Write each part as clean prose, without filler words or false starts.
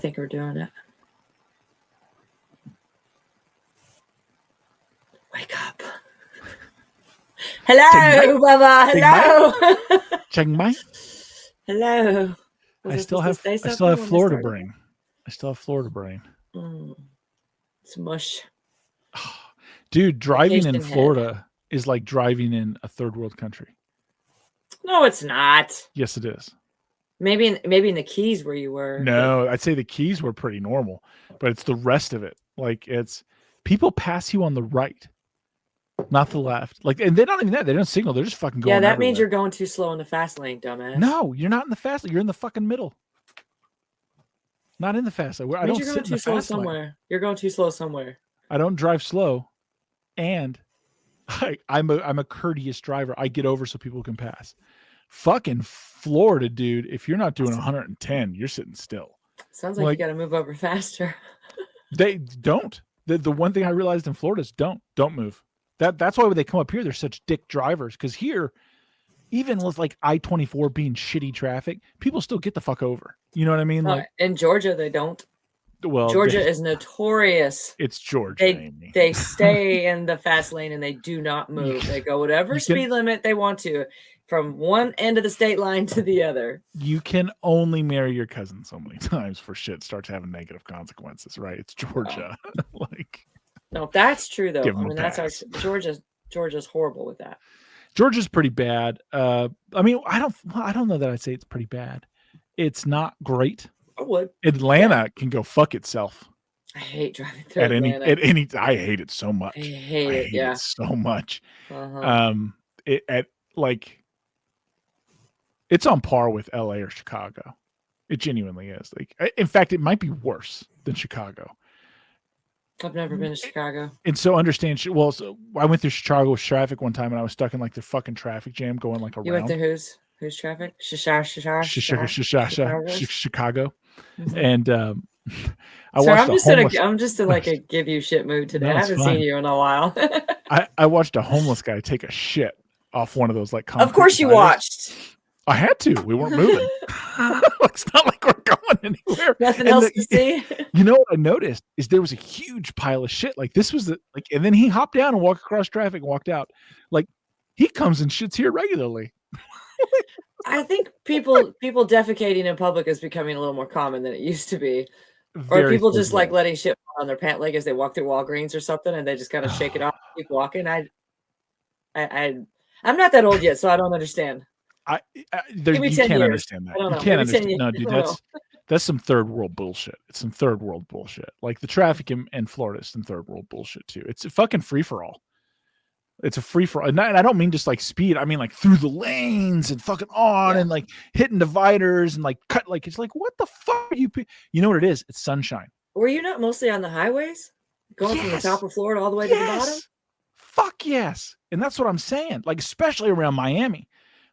think we're doing it. Wake up. Hello, Bubba. Hello. Chiang Mai. Hello. I still have Florida brain. It's mush. Dude, driving in Florida is like driving in a third world country. No, it's not. Yes, it is. Maybe in the Keys where you were. No, I'd say the Keys were pretty normal, but it's the rest of it. Like it's people pass you on the right, not the left. Like, and they're not even that. They don't signal. They're just fucking going. Yeah, that everywhere. means you're going too slow in the fast lane, dumbass. No, you're not in the fast lane. You're in the fucking middle. Not in the fast lane. I don't sit in the fast lane. You're going too slow somewhere. I don't drive slow, and I'm a courteous driver. I get over so people can pass. Fucking Florida, dude. If you're not doing 110, you're sitting still. Sounds like you got to move over faster. They don't. The one thing I realized in Florida is don't move. That's why when they come up here, they're such dick drivers. Because here, even with like I-24 being shitty traffic, people still get the fuck over. You know what I mean? Like in Georgia, they don't. Well, Georgia is notorious. It's Georgia. They stay in the fast lane and they do not move. They go whatever speed limit they want to, from one end of the state line to the other. You can only marry your cousin so many times for shit starts having negative consequences, right? It's Georgia. No, that's true though. I mean, that's Georgia's horrible with that. Georgia's pretty bad. I mean, I don't know that I'd say it's pretty bad. It's not great. I would. Atlanta can go fuck itself. I hate driving through Atlanta. I hate it so much. I hate it so much. It's on par with LA or Chicago. It genuinely is. Like, in fact, it might be worse than Chicago. I've never been to Chicago. And so understand. Well, so I went through Chicago with traffic one time, and I was stuck in like the fucking traffic jam going like around. You went to who's traffic? Chicago. And I'm just in like a give you shit mood today. I haven't seen you in a while. I watched a homeless guy take a shit off one of those like. Of course you watched. I had to. We weren't moving. It's not like we're going anywhere. Nothing else to see. You know what I noticed is there was a huge pile of shit. Like this was and then he hopped down and walked across traffic and walked out. Like he comes and shits here regularly. I think people defecating in public is becoming a little more common than it used to be. Or people just like letting shit on their pant leg as they walk through Walgreens or something, and they just kind of shake it off and keep walking. I'm not that old yet, so I don't understand. You can't understand that. You can't understand. No, dude, that's some third world bullshit. It's some third world bullshit. Like the traffic in Florida is some third world bullshit too. It's a fucking free for all. It's a free for all. And I don't mean just like speed. I mean like through the lanes and fucking on and like hitting dividers and like cut. Like it's like, what the fuck are you? You know what it is? It's sunshine. Were you not mostly on the highways, going from the top of Florida all the way to the bottom? Fuck yes. And that's what I'm saying. Like especially around Miami.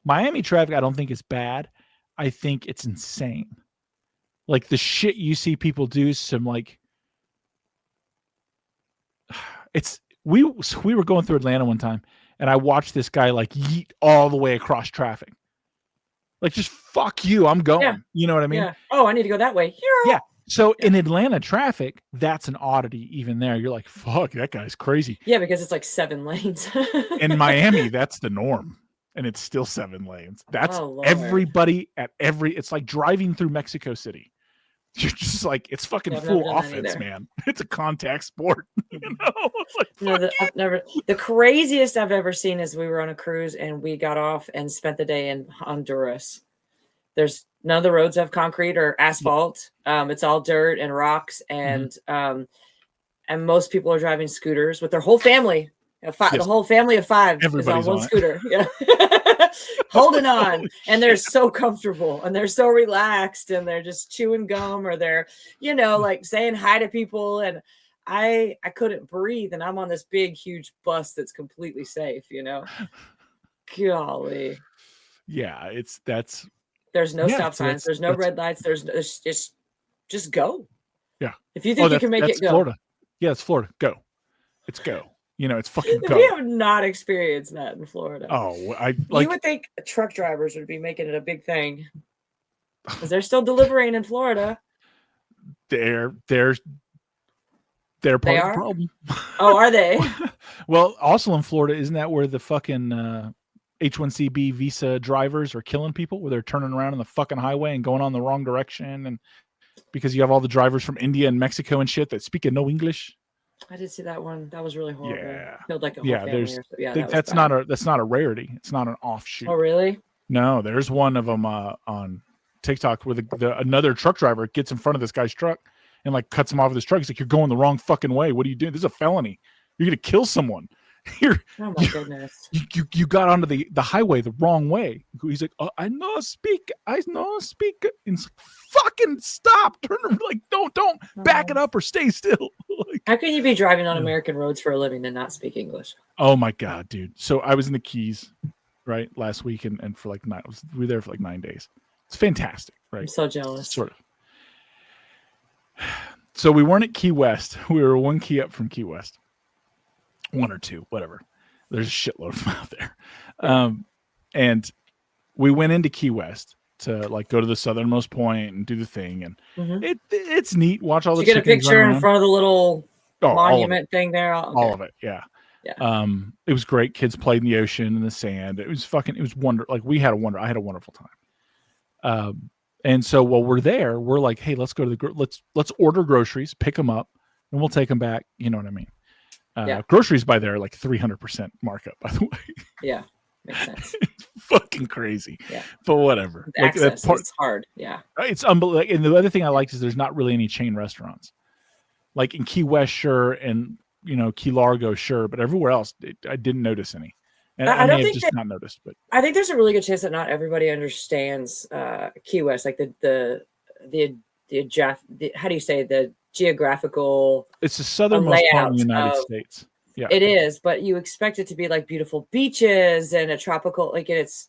Miami traffic, I don't think is bad. I think it's insane. Like the shit you see people do, some like we were going through Atlanta one time and I watched this guy like yeet all the way across traffic. Like just fuck you, I'm going. Yeah. You know what I mean? Yeah. Oh, I need to go that way. Yeah. So in Atlanta traffic, that's an oddity even there. You're like, fuck, that guy's crazy. Yeah, because it's like 7 lanes. In Miami, that's the norm. And it's still 7 lanes. That's everybody at it's like driving through Mexico City. You're just like, it's fucking full offense, man. It's a contact sport. You know? The craziest I've ever seen is we were on a cruise and we got off and spent the day in Honduras. There's none of the roads have concrete or asphalt. It's all dirt and rocks. And most people are driving scooters with their whole family. The whole family of 5 Everybody's is on one scooter, holding on, and they're so comfortable and they're so relaxed and they're just chewing gum or they're, like saying hi to people. And I couldn't breathe, and I'm on this big, huge bus that's completely safe. Golly, yeah, there's no stop signs, there's no red lights, there's just go. Yeah, if you think you can make it, go. Florida. Yeah, it's Florida. Go. It's go. It's fucking go. We have not experienced that in Florida. Oh, you would think truck drivers would be making it a big thing because they're still delivering in Florida. they're part of the problem. Oh, are they? Well, also in Florida, isn't that where the fucking H-1B visa drivers are killing people, where they're turning around on the fucking highway and going on the wrong direction, and because you have all the drivers from India and Mexico and shit that speak no English? I did see that one. That was really horrible. Yeah, killed like a whole family. Or so. Yeah, that's not a rarity. It's not an offshoot. Oh, really? No, there's one of them on TikTok where another truck driver gets in front of this guy's truck and like cuts him off with his truck. He's like, "You're going the wrong fucking way. What are you doing? This is a felony. You're gonna kill someone." Oh my goodness! You got onto the highway the wrong way. He's like, "Oh, I know speak. And it's like, fucking stop. Turn like don't back it up or stay still." Like, how can you be driving on American roads for a living and not speak English? Oh my god, dude! So I was in the Keys, right, last week, and for like we were there for like 9 days. It's fantastic, right? I'm so jealous. Sort of. So we weren't at Key West. We were one key up from Key West. One or two, whatever. There's a shitload of them out there. And we went into Key West to like go to the southernmost point and do the thing. And it's neat. Watch all the chickens. You get a picture in front of the little monument thing there. Okay. All of it. Yeah. Yeah. It was great. Kids played in the ocean and the sand. It was wonderful. Like I had a wonderful time. And so while we're there, we're like, hey, let's go to let's order groceries, pick them up, and we'll take them back. You know what I mean? Groceries by there are like 300% markup, by the way. Yeah, makes sense. It's fucking crazy. Yeah, but whatever. The access, it's hard. Yeah, it's unbelievable. And the other thing I liked is there's not really any chain restaurants. Like in Key West, sure, and Key Largo, sure, but everywhere else, I didn't notice any. And I may have just not noticed, but I think there's a really good chance that not everybody understands Key West, like the how do you say, the geographical. It's the southernmost part of the United States. Yeah, it is, but you expect it to be like beautiful beaches and a tropical, like it is.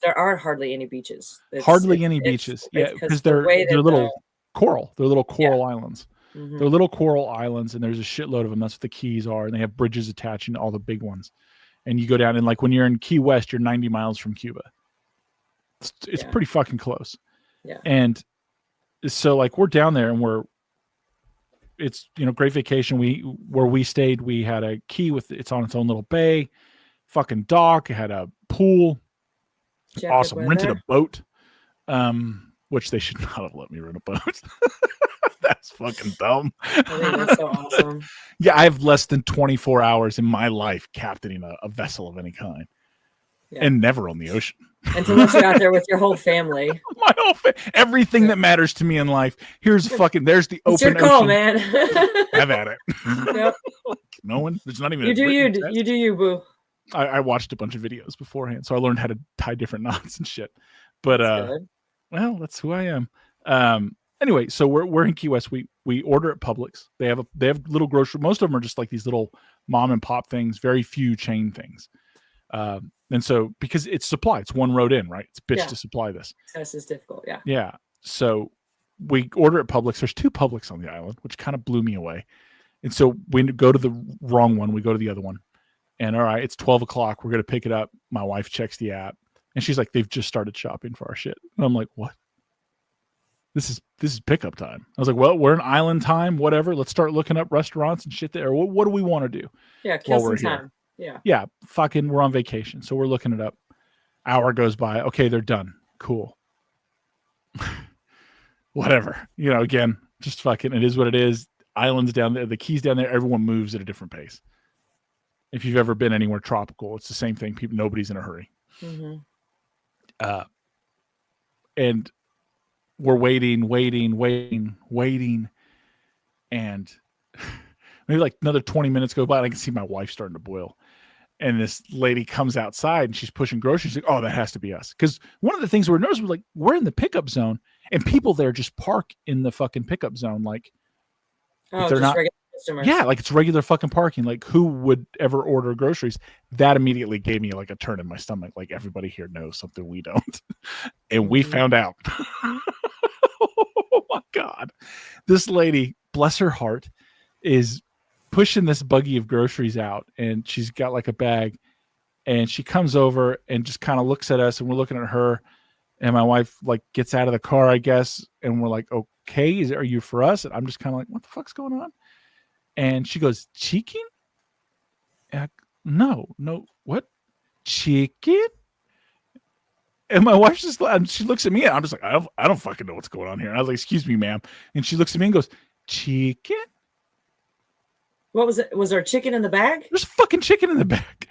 There are hardly any beaches. Beaches. Yeah, because they're little coral. They're little coral islands. Mm-hmm. They're little coral islands, and there's a shitload of them. That's what the Keys are, and they have bridges attaching to all the big ones. And you go down, and like when you're in Key West, you're 90 miles from Cuba. It's pretty fucking close. Yeah. And so like we're down there, and it's great vacation. Where we stayed, we had a key it's on its own little bay, fucking dock. It had a pool. Awesome. Rented a boat, which they should not have let me rent a boat. That's fucking dumb. I think that's so awesome. Yeah, I have less than 24 hours in my life captaining a vessel of any kind, and never on the ocean. Unless you're out there with your whole family. My whole everything that matters to me in life. There's the open it's your call, ocean. Man. Have at it. Yep. No one. There's not even. You do you, boo. I watched a bunch of videos beforehand, so I learned how to tie different knots and shit. But well, that's who I am. Anyway, so we're in Key West. We order at Publix. They have little grocery. Most of them are just like these little mom and pop things. Very few chain things. And so because it's supply, it's one road in, right? It's bitch to supply this. Access is difficult. Yeah. Yeah. So we order at Publix. There's 2 Publix on the island, which kind of blew me away. And so we go to the wrong one. We go to the other one. And all right, it's 12 o'clock. We're going to pick it up. My wife checks the app and she's like, they've just started shopping for our shit. And I'm like, what? This is pickup time. I was like, well, we're in island time, whatever. Let's start looking up restaurants and shit there. What do we want to do? Yeah, kill some time. Yeah, fucking we're on vacation. So we're looking it up. Hour goes by. Okay, they're done. Cool. Whatever. Again, just fucking, it is what it is. Islands down there, the Keys down there, everyone moves at a different pace. If you've ever been anywhere tropical, it's the same thing. Nobody's in a hurry. Mm-hmm. And we're waiting. And maybe like another 20 minutes go by, and I can see my wife starting to boil. And this lady comes outside and she's pushing groceries. Like, oh, that has to be us. Because one of the things we noticed was like, we're in the pickup zone and people there just park in the fucking pickup zone. Like, they're not regular customers. Yeah, like it's regular fucking parking. Like, who would ever order groceries? That immediately gave me like a turn in my stomach. Like, everybody here knows something we don't. And we found out. Oh my God. This lady, bless her heart, is pushing this buggy of groceries out, and she's got like a bag, and she comes over and just kind of looks at us, and we're looking at her, And my wife like gets out of the car, I guess, and we're like, okay, are you for us? And I'm just kind of like, what the fuck's going on? And she goes, chicken? No, what? Chicken? And my wife just, she looks at me and I'm just like, I don't fucking know what's going on here. And I was like, excuse me, ma'am. And she looks at me and goes, chicken? What was it? Was there chicken in the bag? There's fucking chicken in the bag.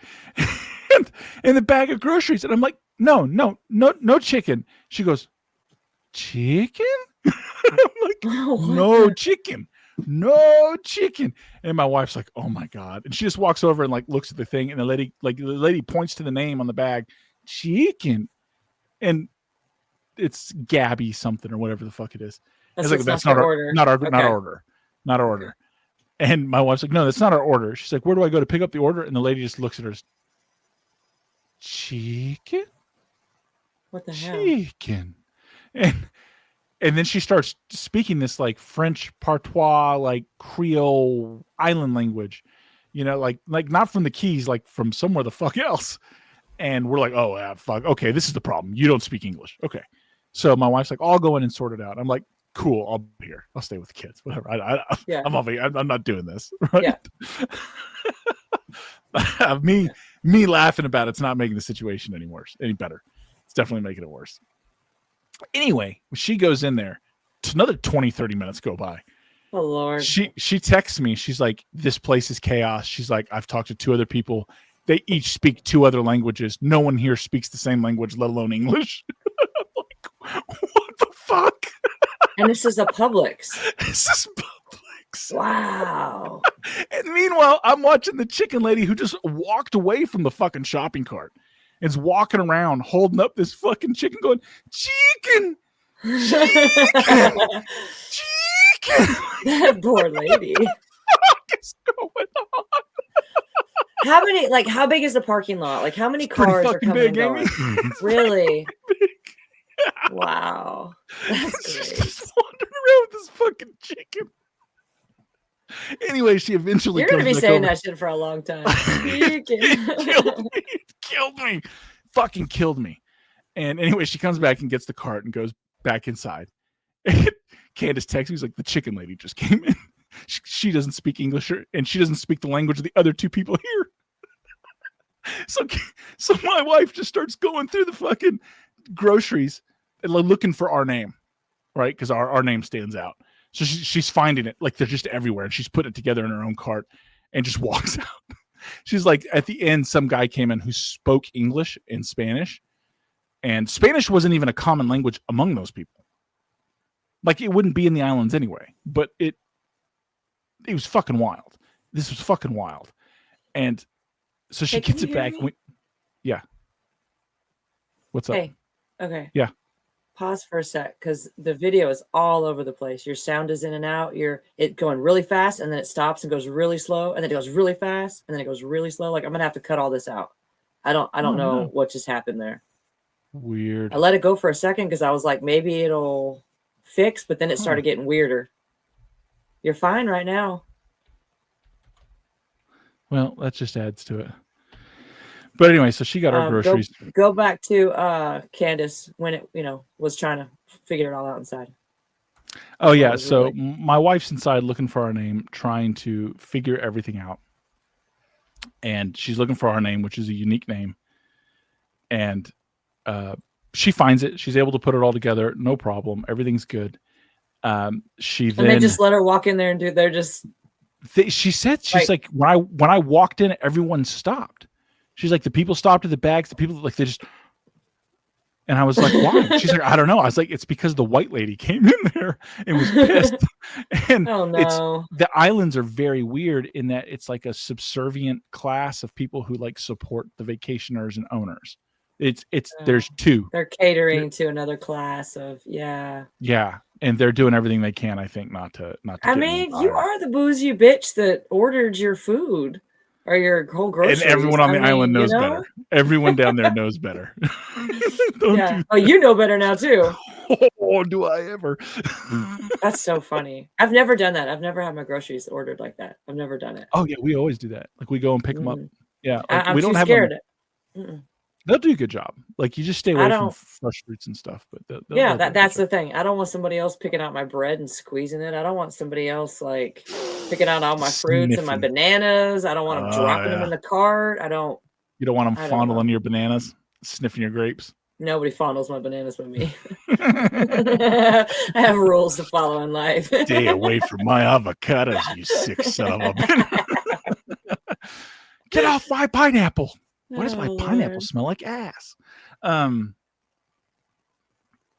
And in the bag of groceries. And I'm like, no chicken. She goes, chicken? I'm like, no chicken. No chicken. And my wife's like, oh my God. And she just walks over and like looks at the thing. And the lady points to the name on the bag, chicken. And it's Gabby something or whatever the fuck it is. It's like, that's not our order. Not our order. And my wife's like, no, that's not our order. She's like, where do I go to pick up the order? And the lady just looks at her. Chicken? What the hell? Chicken. And then she starts speaking this like French patois, like Creole island language, like not from the Keys, like from somewhere the fuck else. And we're like, oh, yeah, fuck. Okay, this is the problem. You don't speak English. Okay. So my wife's like, I'll go in and sort it out. I'm like, cool. I'll be here. I'll stay with the kids. Whatever. I'm not doing this. Right? Yeah. me laughing about it's not making the situation any better. It's definitely making it worse. Anyway, she goes in there. Another 20, 30 minutes go by. Oh, Lord. She texts me. She's like, this place is chaos. She's like, I've talked to 2 other people. They each speak 2 other languages. No one here speaks the same language, let alone English. Like, what the fuck? And this is a Publix. This is Publix. Wow. And meanwhile, I'm watching the chicken lady who just walked away from the fucking shopping cart. Is walking around holding up this fucking chicken going, chicken, chicken. That poor lady. What the fuck is going on? How big is the parking lot? Like, how many cars are coming and going? Really? Wow. That's great. Just wandering around with this fucking chicken. Anyway, she eventually. You're going to be saying that shit for a long time. It killed me. Fucking killed me. And anyway, she comes back and gets the cart and goes back inside. And Candace texts me, he's like, the chicken lady just came in. She doesn't speak English and she doesn't speak the language of the other 2 people here. So my wife just starts going through the fucking groceries and looking for our name, right? Because our name stands out. So she's finding it, like they're just everywhere, and she's putting it together in her own cart and just walks out. She's like, at the end, some guy came in who spoke English and Spanish, and Spanish wasn't even a common language among those people. Like, it wouldn't be in the islands anyway, but it was fucking wild. This was fucking wild. And so she gets it back. Yeah. What's up? Hey, okay. Yeah. Pause for a sec, because the video is all over the place. Your sound is in and out. It going really fast, and then it stops and goes really slow, and then it goes really fast, and then it goes really slow. Like, I'm gonna have to cut all this out. I don't know what just happened there. Weird. I let it go for a second because I was like, maybe it'll fix, but then it started getting weirder. You're fine right now. Well, that just adds to it. But anyway, so she got our groceries. Go back to Candace when it, was trying to figure it all out inside. Oh, yeah. So my wife's inside looking for our name, trying to figure everything out. And she's looking for our name, which is a unique name. And she finds it. She's able to put it all together. No problem. Everything's good. And they just let her walk in there and do. They're just. She said she's like when I walked in, everyone stopped. She's like, the people stopped at the bags. The people they just. And I was like, why? She's like, I don't know. I was like, it's because the white lady came in there and was pissed. And the islands are very weird in that it's like a subservient class of people who support the vacationers and owners. There's 2. They're catering to another class of Yeah, and they're doing everything they can, I think, not to. I mean, you are the bougie bitch that ordered your food or your whole groceries. And everyone on the island knows better. Everyone down there knows better. Oh, you know better now too. Oh, do I ever? That's so funny. I've never done that. I've never had my groceries ordered like that. I've never done it. Oh yeah, we always do that. Like we go and pick them up. Yeah, I'm we don't too have scared. Them. They'll do a good job. Like, you just stay away from fresh fruits and stuff. But that's the thing. I don't want somebody else picking out my bread and squeezing it. I don't want somebody else like picking out all my fruits and my bananas. I don't want them dropping them in the cart. You don't want them fondling your bananas, sniffing your grapes. Nobody fondles my bananas with me. I have rules to follow in life. Stay away from my avocados, you sick son of a bitch. Get off my pineapple. Why does my pineapple smell like ass?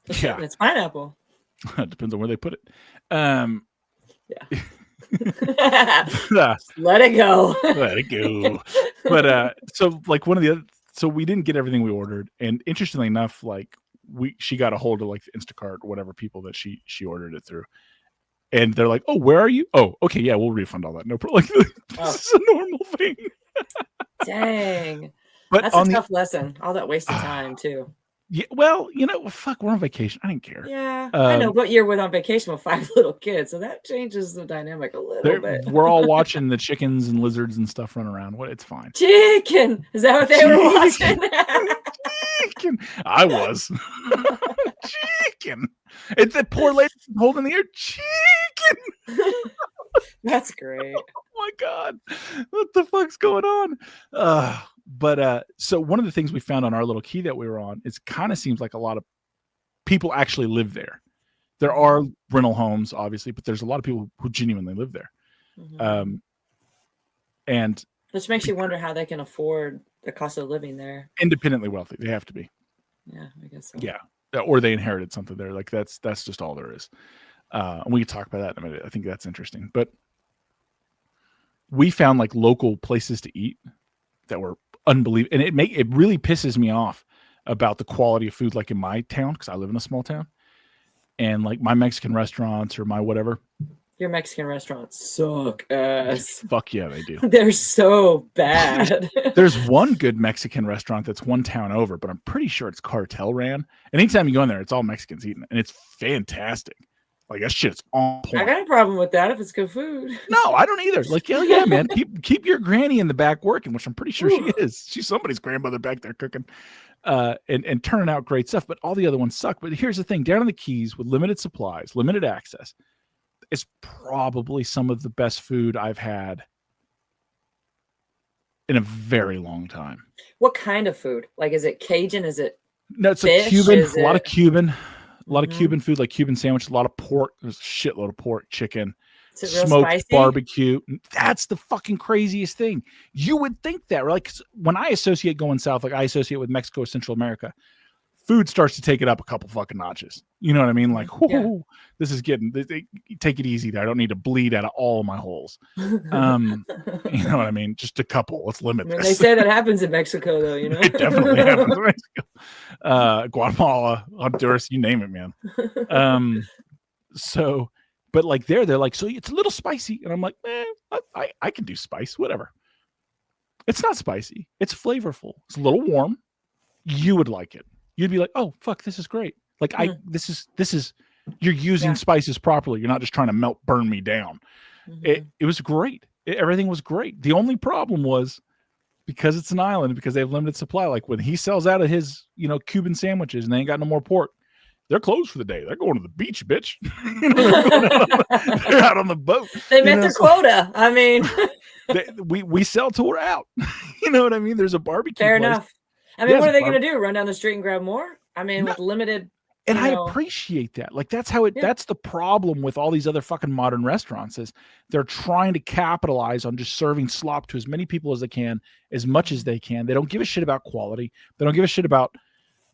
It's pineapple. It depends on where they put it. Let it go. Let it go. But so like so we didn't get everything we ordered, and interestingly enough, like she got a hold of like the Instacart or whatever people that she ordered it through, and they're like, "Oh, where are you? Oh, okay, yeah, we'll refund all that. No problem." Like, this is a normal thing. Dang. But that's a tough lesson. All that wasted time too. Yeah, well, fuck, we're on vacation. I didn't care. Yeah, I know, but you're on vacation with 5 little kids, so that changes the dynamic a little bit. We're all watching the chickens and lizards and stuff run around. It's fine. Chicken. Is that what they were watching? Chicken. I was. Chicken. It's that poor lady holding the ear. Chicken. That's great. Oh my God. What the fuck's going on? But so one of the things we found on our little key that we were on, it kind of seems like a lot of people actually live there. There are rental homes, obviously, but there's a lot of people who genuinely live there. Mm-hmm. And which makes you wonder how they can afford the cost of living there. Independently wealthy. They have to be. Yeah, I guess so. Yeah. Or they inherited something there. Like that's just all there is. And we can talk about that in a minute. I think that's interesting. But we found like local places to eat that were unbelievable. And it really pisses me off about the quality of food, like in my town, because I live in a small town. And like my Mexican restaurants or my whatever. Your Mexican restaurants suck ass. Fuck yeah, they do. They're so bad. There's one good Mexican restaurant that's one town over, but I'm pretty sure it's cartel ran. And anytime you go in there, it's all Mexicans eating it, and it's fantastic. Like that shit's on point. I got a problem with that if it's good food. No, I don't either. Like, hell yeah, man. Keep your granny in the back working, which I'm pretty sure she is. She's somebody's grandmother back there cooking. And turning out great stuff, but all the other ones suck. But here's the thing, down in the Keys with limited supplies, limited access, it's probably some of the best food I've had in a very long time. What kind of food? Like, is it Cajun? Is it No, it's fish? A Cuban, a lot of Cuban, a lot of Cuban food, like Cuban sandwich, a lot of pork. There's a shitload of pork, chicken, smoked spicy? Barbecue. That's the fucking craziest thing. You would think that, right? Like when I associate going south, like I associate with Mexico, Central America, food starts to take it up a couple fucking notches. You know what I mean? Like, this is getting, take it easy there. I don't need to bleed out of all of my holes. You know what I mean? Just a couple. Let's limit this. They say that happens in Mexico, though, you know? It definitely happens in Mexico. Guatemala, Honduras, you name it, man. So, but like they're like, so it's a little spicy. And I'm like, I can do spice, whatever. It's not spicy. It's flavorful. It's a little warm. You would like it. You'd be like, oh, fuck, this is great. Like this is, you're using spices properly. You're not just trying to burn me down. It was great. Everything was great. The only problem was because it's an island, because they have limited supply. Like when he sells out of his, Cuban sandwiches and they ain't got no more pork, they're closed for the day. They're going to the beach, bitch. They're out on the boat. They met their quota. I mean, we sell till we're out. You know what I mean? There's a barbecue. Fair enough. I mean, what are they going to do? Run down the street and grab more? I mean, with limited. And I appreciate that. Like that's how that's the problem with all these other fucking modern restaurants is they're trying to capitalize on just serving slop to as many people as they can, as much as they can. They don't give a shit about quality. They don't give a shit about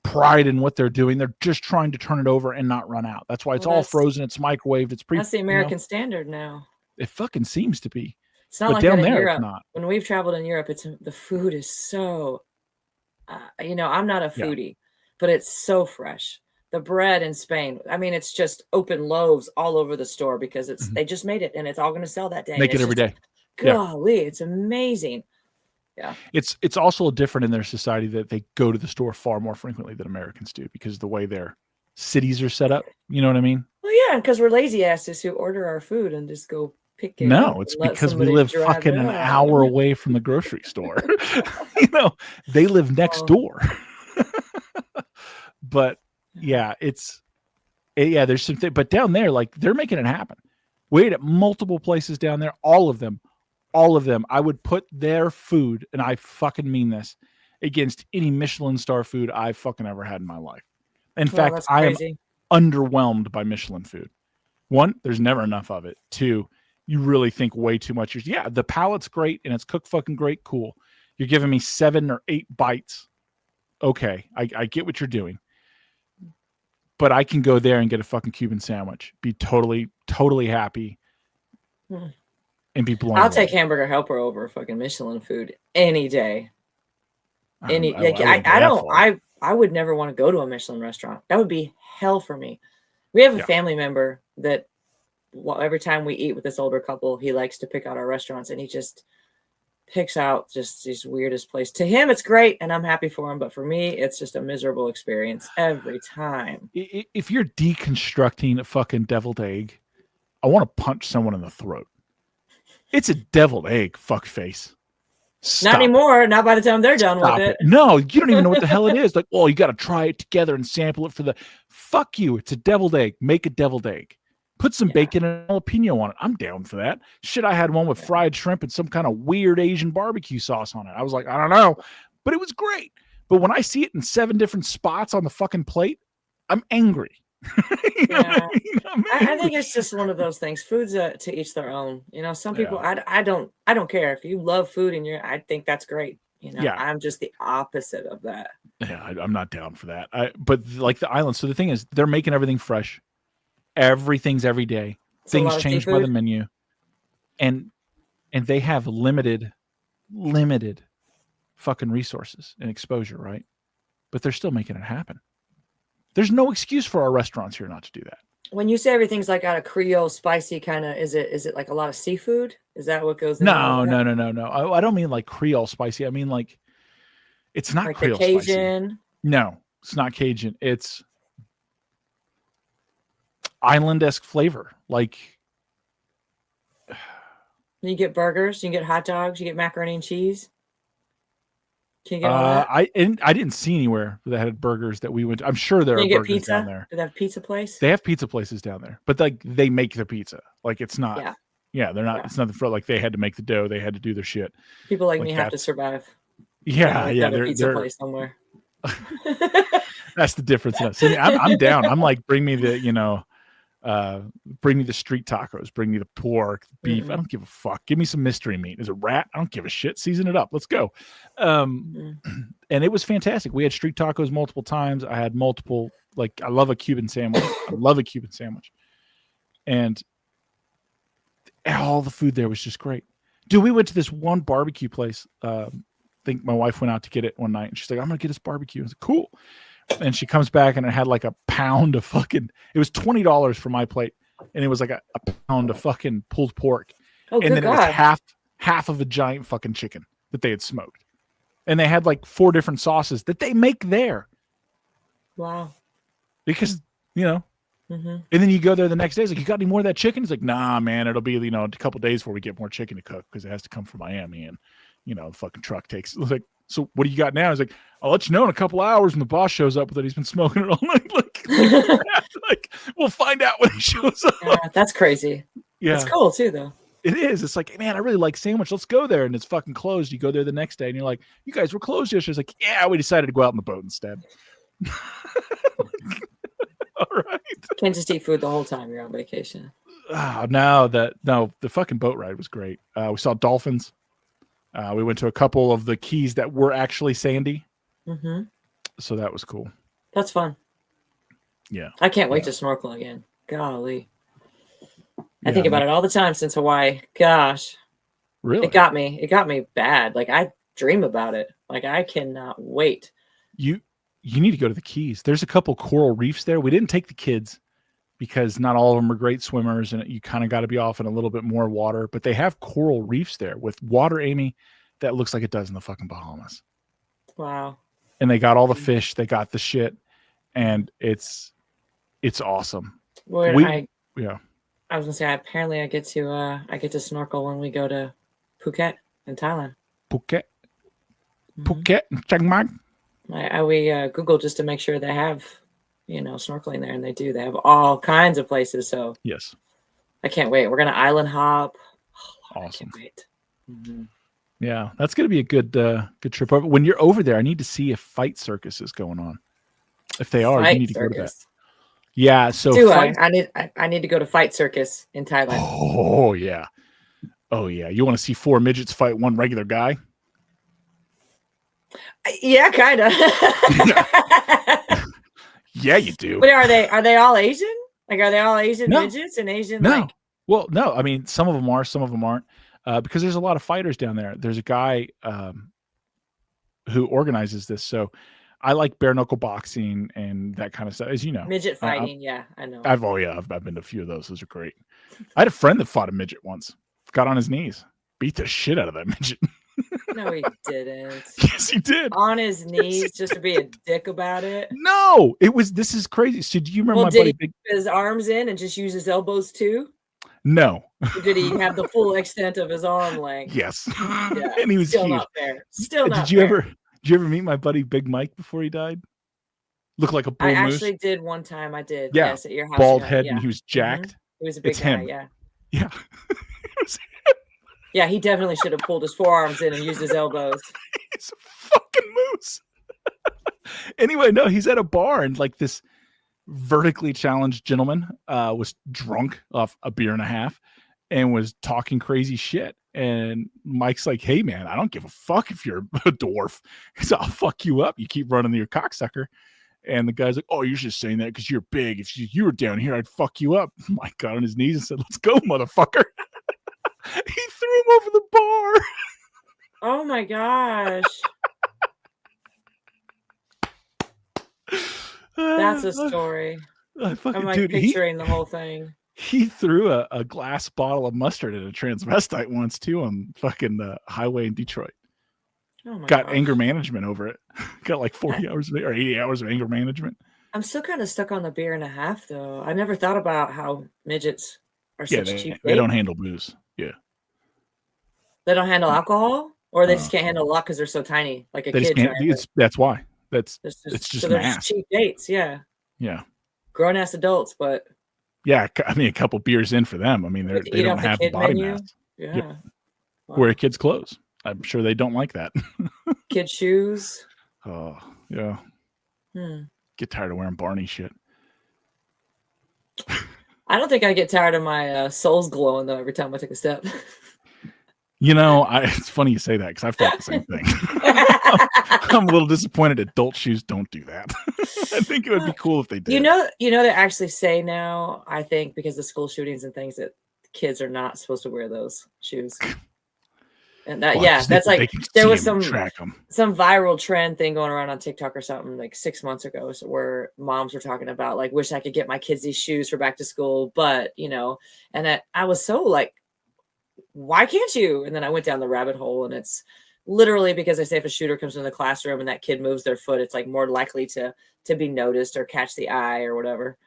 pride in what they're doing. They're just trying to turn it over and not run out. That's why it's all frozen. It's microwaved. It's that's the American standard now. It fucking seems to be. It's not like down there. Europe. It's not. When we've traveled in Europe, the food is so. I'm not a foodie, but it's so fresh. The bread in Spain, I mean, it's just open loaves all over the store because they just made it and it's all going to sell that day. Make it every day. Golly, it's amazing. Yeah. It's also different in their society that they go to the store far more frequently than Americans do because of the way their cities are set up. You know what I mean? Well, yeah, because we're lazy asses who order our food and just go pick it No, up it's and let because we somebody live drive fucking it an out. hour away from the grocery store. They live next door. But yeah, there's some thing, but down there, like, they're making it happen. We ate at multiple places down there, all of them. I would put their food, and I fucking mean this, against any Michelin star food I've fucking ever had in my life. In fact, I am underwhelmed by Michelin food. One, there's never enough of it. Two, you really think way too much. Yeah, the palate's great and it's cooked fucking great. Cool. You're giving me 7 or 8 bites. Okay, I get what you're doing. But I can go there and get a fucking Cuban sandwich, be totally, totally happy, and be blown away. Take Hamburger Helper over fucking Michelin food any day. I would never want to go to a Michelin restaurant. That would be hell for me. We have a family member that every time we eat with this older couple, he likes to pick out our restaurants, and he just picks out just these weirdest places. To him, it's great, and I'm happy for him. But for me, it's just a miserable experience every time. If you're deconstructing a fucking deviled egg, I want to punch someone in the throat. It's a deviled egg, fuckface. Not anymore. Not by the time they're done with it. No, you don't even know what the hell it is. Like, you got to try it together and sample it for the. Fuck you. It's a deviled egg. Make a deviled egg. Put some bacon and jalapeno on it. I'm down for that. Shit, I had one with fried shrimp and some kind of weird Asian barbecue sauce on it. I was like, I don't know, but it was great. But when I see it in 7 different spots on the fucking plate, I'm angry. I think it's just one of those things. Food's to each their own. Some people, I don't care if you love food and I think that's great. I'm just the opposite of that. Yeah, I'm not down for that. But like the island. So the thing is, they're making everything fresh. Everything's every day. Things change by the menu, and they have limited fucking resources and exposure, right? But they're still making it happen. There's no excuse for our restaurants here not to do that. When you say everything's like out of Creole spicy kind of, is it like a lot of seafood? Is that what goes in? No. I don't mean like Creole spicy. I mean like it's not like Creole Cajun. Spicy. No, it's not Cajun. It's island-esque flavor. Like you get burgers, you get hot dogs, you get macaroni and cheese. Can you get all that? I didn't see anywhere that had burgers that we went to. I'm sure there are burgers down there. Do they have pizza place? They have pizza places down there, but like they make the pizza. Like it's not. Yeah, they're not. Yeah. It's nothing for like they had to make the dough. They had to do their shit. People like me have to survive. Yeah, they're pizza place somewhere. That's the difference. See, I'm down. I'm like, bring me the street tacos, bring me the pork, the beef. I don't give a fuck. Give me some mystery meat. Is it rat? I don't give a shit. Season it up. Let's go. And it was fantastic. We had street tacos multiple times. I had multiple, like, I love a Cuban sandwich. And all the food there was just great. Dude, we went to this one barbecue place. I think my wife went out to get it one night and she's like, I'm going to get this barbecue. I was like, cool. And she comes back and it had like a pound of fucking, it was $20 for my plate. And it was like a pound of fucking pulled pork. Oh, and then God. It was half of a giant fucking chicken that they had smoked. And they had like 4 different sauces that they make there. Wow. Because, and then you go there the next day. It's like, you got any more of that chicken? It's like, nah, man, it'll be, a couple days before we get more chicken to cook because it has to come from Miami. And, the fucking truck takes, like, so what do you got now? He's like, I'll let you know in a couple hours when the boss shows up that he's been smoking it all night. Like we'll find out when he shows up. Yeah, that's crazy. Yeah. It's cool too, though. It is. It's like, man, I really like sandwich. Let's go there. And it's fucking closed. You go there the next day and you're like, you guys were closed yesterday. It's like, yeah, we decided to go out on the boat instead. All right. Can't just eat food the whole time you're on vacation. No, the fucking boat ride was great. We saw dolphins. We went to a couple of the keys that were actually sandy. So that was cool. That's fun. Yeah. I can't wait to snorkel again. Golly. I think about it all the time since Hawaii. Gosh. Really? It got me bad. Like I dream about it. Like I cannot wait. You need to go to the Keys. There's a couple coral reefs there. We didn't take the kids because not all of them are great swimmers and you kind of got to be off in a little bit more water, but they have coral reefs there with water, Amy, that looks like it does in the fucking Bahamas. Wow. And they got all the fish, they got the shit, and it's awesome. Yeah. I was gonna say apparently I get to snorkel when we go to Phuket in Thailand. Phuket, Chiang Mai. We Google just to make sure they have, snorkeling there, and they do. They have all kinds of places. So yes, I can't wait. We're gonna island hop. Oh, awesome. I can't wait. Yeah, that's gonna be a good trip over. When you're over there, I need to see if Fight Circus is going on. If they are, you need to go to that. Yeah, so I need to go to Fight Circus in Thailand. Oh yeah. You want to see 4 midgets fight one regular guy? Yeah, kind of. Yeah, you do. But are they all Asian? Like, are they all Asian midgets and Asian? No. Like... Well, no. I mean, some of them are, some of them aren't. Because there's a lot of fighters down there. There's a guy who organizes this. So I like bare knuckle boxing and that kind of stuff, as you know. Midget fighting, yeah, I know. I've been to a few of those. Those are great. I had a friend that fought a midget once. Got on his knees, beat the shit out of that midget. No, he didn't. Yes, he did. On his knees just to be a dick about it. No, this is crazy. So do you remember my buddy Big? His arms in and just use his elbows too? No. Or did he have the full extent of his arm length? Yes. Yeah, and he was still huge. Not fair. Still not. Did you ever meet my buddy Big Mike before he died? Looked like a bull moose. I actually did one time. I did. Yeah. Yes, at your house. Bald head, and he was jacked. He was a big guy. Yeah. Yeah. Yeah, he definitely should have pulled his forearms in and used his elbows. He's a fucking moose. Anyway, no, he's at a bar, and like this vertically challenged gentleman was drunk off a beer and a half and was talking crazy shit. And Mike's like, "Hey man, I don't give a fuck if you're a dwarf, because I'll fuck you up. You keep running your cocksucker." And the guy's like, "Oh, you're just saying that because you're big. If you were down here, I'd fuck you up." Mike got on his knees and said, "Let's go, motherfucker." He threw him over the bar. Oh my gosh. That's a story. I'm like picturing the whole thing. He threw a glass bottle of mustard at a transvestite once too on fucking the highway in Detroit. Oh my Got anger management over it. Got like 40 hours or 80 hours of anger management. I'm still kind of stuck on the beer and a half though. I never thought about how midgets are such cheap. They don't handle booze. Yeah. They don't handle alcohol, or they just can't handle a lot because they're so tiny, like a kid. That's why. It's just so they're cheap dates. Yeah. Yeah. Grown ass adults, but yeah, I mean, a couple beers in for them. I mean, they don't have the body mass. Yeah. Yep. Wow. Wear kids' clothes. I'm sure they don't like that. Kid shoes. Oh yeah. Get tired of wearing Barney shit. I don't think I get tired of my soles glowing though every time I take a step. You know, it's funny you say that because I've thought the same thing. I'm a little disappointed adult shoes don't do that. I think it would be cool if they did. You know, they actually say now, I think because of school shootings and things, that kids are not supposed to wear those shoes. And that's like there was some viral trend thing going around on TikTok or something like 6 months ago, where moms were talking about like, wish I could get my kids these shoes for back to school, but and I was so like, why can't you? And then I went down the rabbit hole, and it's literally because they say if a shooter comes into the classroom and that kid moves their foot, it's like more likely to be noticed or catch the eye or whatever.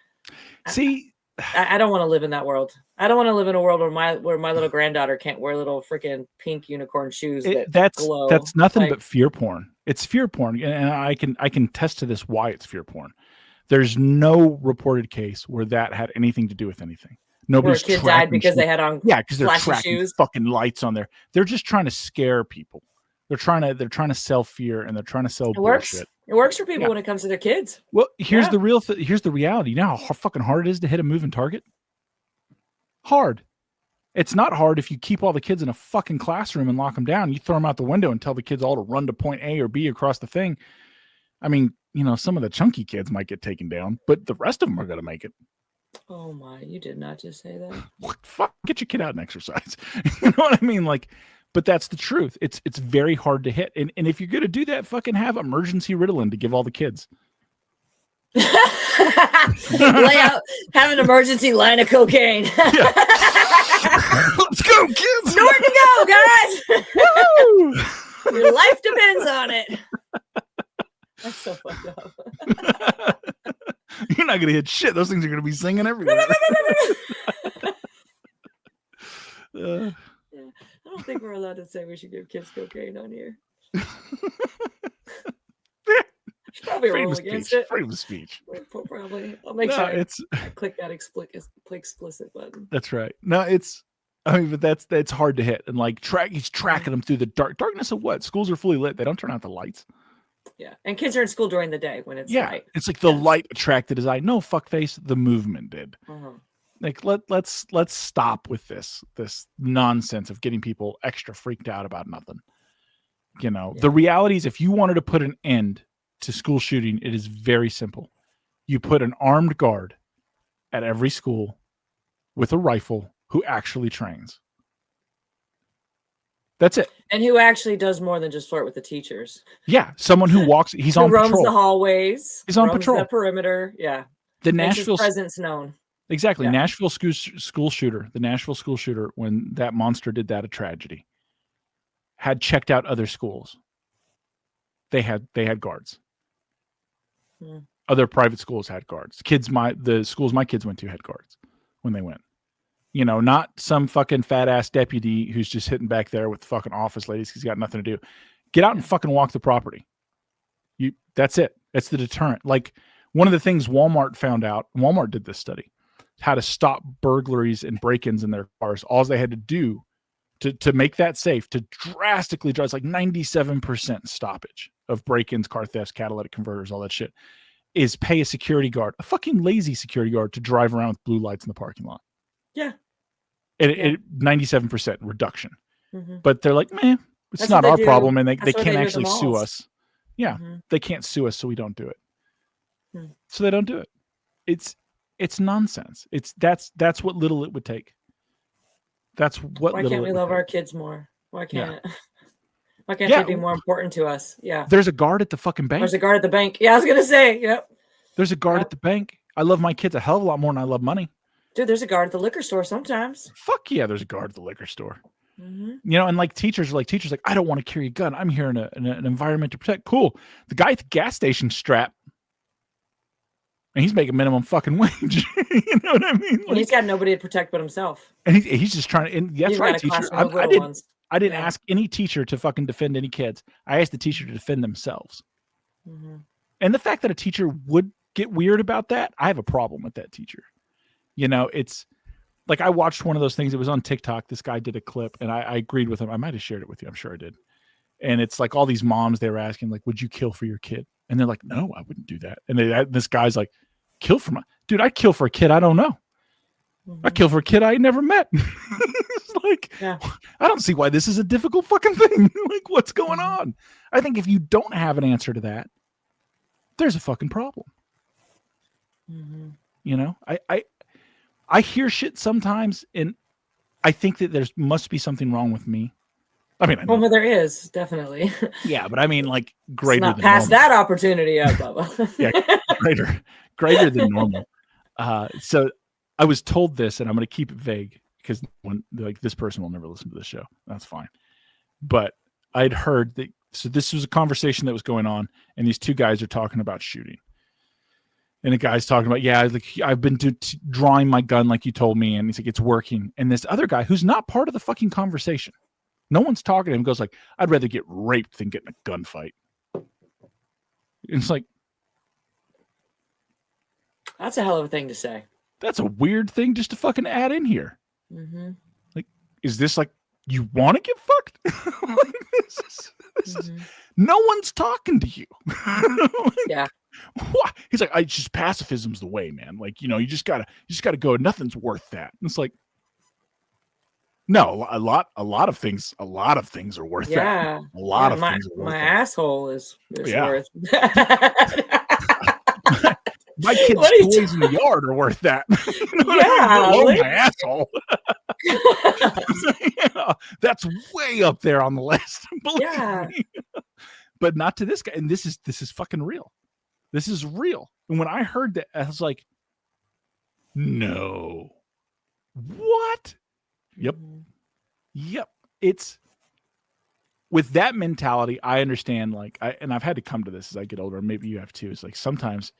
See, I don't want to live in that world. I don't want to live in a world where my little granddaughter can't wear little freaking pink unicorn shoes that glow. That's nothing but fear porn. It's fear porn, and I can attest to this why it's fear porn. There's no reported case where that had anything to do with anything. Nobody's where a kid died because they had on because they're tracking shoes. Fucking lights on there. They're just trying to scare people. They're trying to sell fear, and they're trying to sell bullshit. It works for people when it comes to their kids. Well, here's the real here's the reality. You know how fucking hard it is to hit a moving target? Hard. It's not hard if you keep all the kids in a fucking classroom and lock them down. You throw them out the window and tell the kids all to run to point A or B across the thing. I mean, some of the chunky kids might get taken down, but the rest of them are going to make it. Oh my, you did not just say that. What? Fuck, get your kid out and exercise. You know what I mean? Like, but that's the truth. It's very hard to hit. And if you're going to do that, fucking have emergency Ritalin to give all the kids. Lay out, have an emergency line of cocaine. Yeah. Let's go, kids. Nowhere to go, guys. Woo! Your life depends on it. That's so fucked up. You're not going to hit shit. Those things are going to be singing everywhere. Yeah. I don't think we're allowed to say we should give kids cocaine on here. Should probably roll against it. Freedom of speech. Probably. I'll make sure I click that explicit button. That's right. No, but that's hard to hit. And like he's tracking them through the darkness of what? Schools are fully lit. They don't turn out the lights. Yeah. And kids are in school during the day when it's light. It's like the light attracted his eye. No, fuckface, the movement did. Like let's stop with this nonsense of getting people extra freaked out about nothing. The reality is, if you wanted to put an end to school shooting, it is very simple. You put an armed guard at every school with a rifle who actually trains. That's it. And who actually does more than just flirt with the teachers. Yeah. Someone who walks, he's on patrol. Roams the hallways. He's on patrol. The perimeter. Yeah. The Nashville presence known. Exactly. Yeah. Nashville school shooter, when that monster did that, a tragedy, had checked out other schools. They had guards. Other private schools had guards. The schools my kids went to had guards when they went. Not some fucking fat ass deputy who's just hitting back there with fucking office ladies because he's got nothing to do. Get out and fucking walk the property. That's it. That's the deterrent. Like, one of the things Walmart did this study, how to stop burglaries and break-ins in their cars. All they had to do to make that safe, to drastically drive, it's like 97% stoppage of break-ins, car thefts, catalytic converters, all that shit, is pay a security guard, a fucking lazy security guard, to drive around with blue lights in the parking lot. Yeah. It 97% reduction. But they're like, man, it's not our problem, and they can't actually sue us. Yeah, they can't sue us, so we don't do it. So they don't do it. It's nonsense. That's what little it would take. That's what. Why can't we love our kids more? Why can't it? Why can't they be more important to us? Yeah. There's a guard at the fucking bank. There's a guard at the bank. Yeah, I was gonna say. Yep. There's a guard at the bank. I love my kids a hell of a lot more than I love money. Dude, there's a guard at the liquor store sometimes. Fuck yeah, there's a guard at the liquor store. And like teachers, like I don't want to carry a gun. I'm here in an environment to protect. Cool. The guy at the gas station strapped, and he's making minimum fucking wage. You know what I mean? And he's got nobody to protect but himself. And he's just trying to. And that's right, teacher. I didn't ask any teacher to fucking defend any kids. I asked the teacher to defend themselves. And the fact that a teacher would get weird about that, I have a problem with that teacher. It's like, I watched one of those things. It was on TikTok. This guy did a clip, and I agreed with him. I might have shared it with you. I'm sure I did. And it's like all these moms, they were asking, like, would you kill for your kid? And they're like, no, I wouldn't do that. And this guy's like, kill for my dude. I'd kill for a kid I don't know. I'd kill for a kid I never met. It's like, I don't see why this is a difficult fucking thing. Like, what's going on? I think if you don't have an answer to that, there's a fucking problem. I hear shit sometimes, and I think that there must be something wrong with me. I mean, well, there is definitely. Yeah, but I mean, like, greater not than past normal. that opportunity up, Bubba. Yeah, greater than normal. So I was told this, and I'm going to keep it vague because this person will never listen to the show. That's fine. But I'd heard that. So this was a conversation that was going on, and these two guys are talking about shooting. And the guy's talking about, like, I've been drawing my gun like you told me, and he's like, it's working. And this other guy, who's not part of the fucking conversation, no one's talking to him, goes like, I'd rather get raped than get in a gunfight. And it's like, that's a hell of a thing to say. That's a weird thing just to fucking add in here. Like, is this like, you want to get fucked? Like, this is, no one's talking to you. Yeah. What? He's like, it's just pacifism's the way, man. Like, you just gotta go. Nothing's worth that. And it's like, no, a lot of things are worth that. A lot of things are worth my that. Asshole is worth my kids' toys in the yard are worth that. My asshole. That's way up there on the list. Believe me. But not to this guy. And this is fucking real. This is real. And when I heard that, I was like, no. What? Yep. It's with that mentality. I understand, like, and I've had to come to this as I get older. Maybe you have too. It's like, sometimes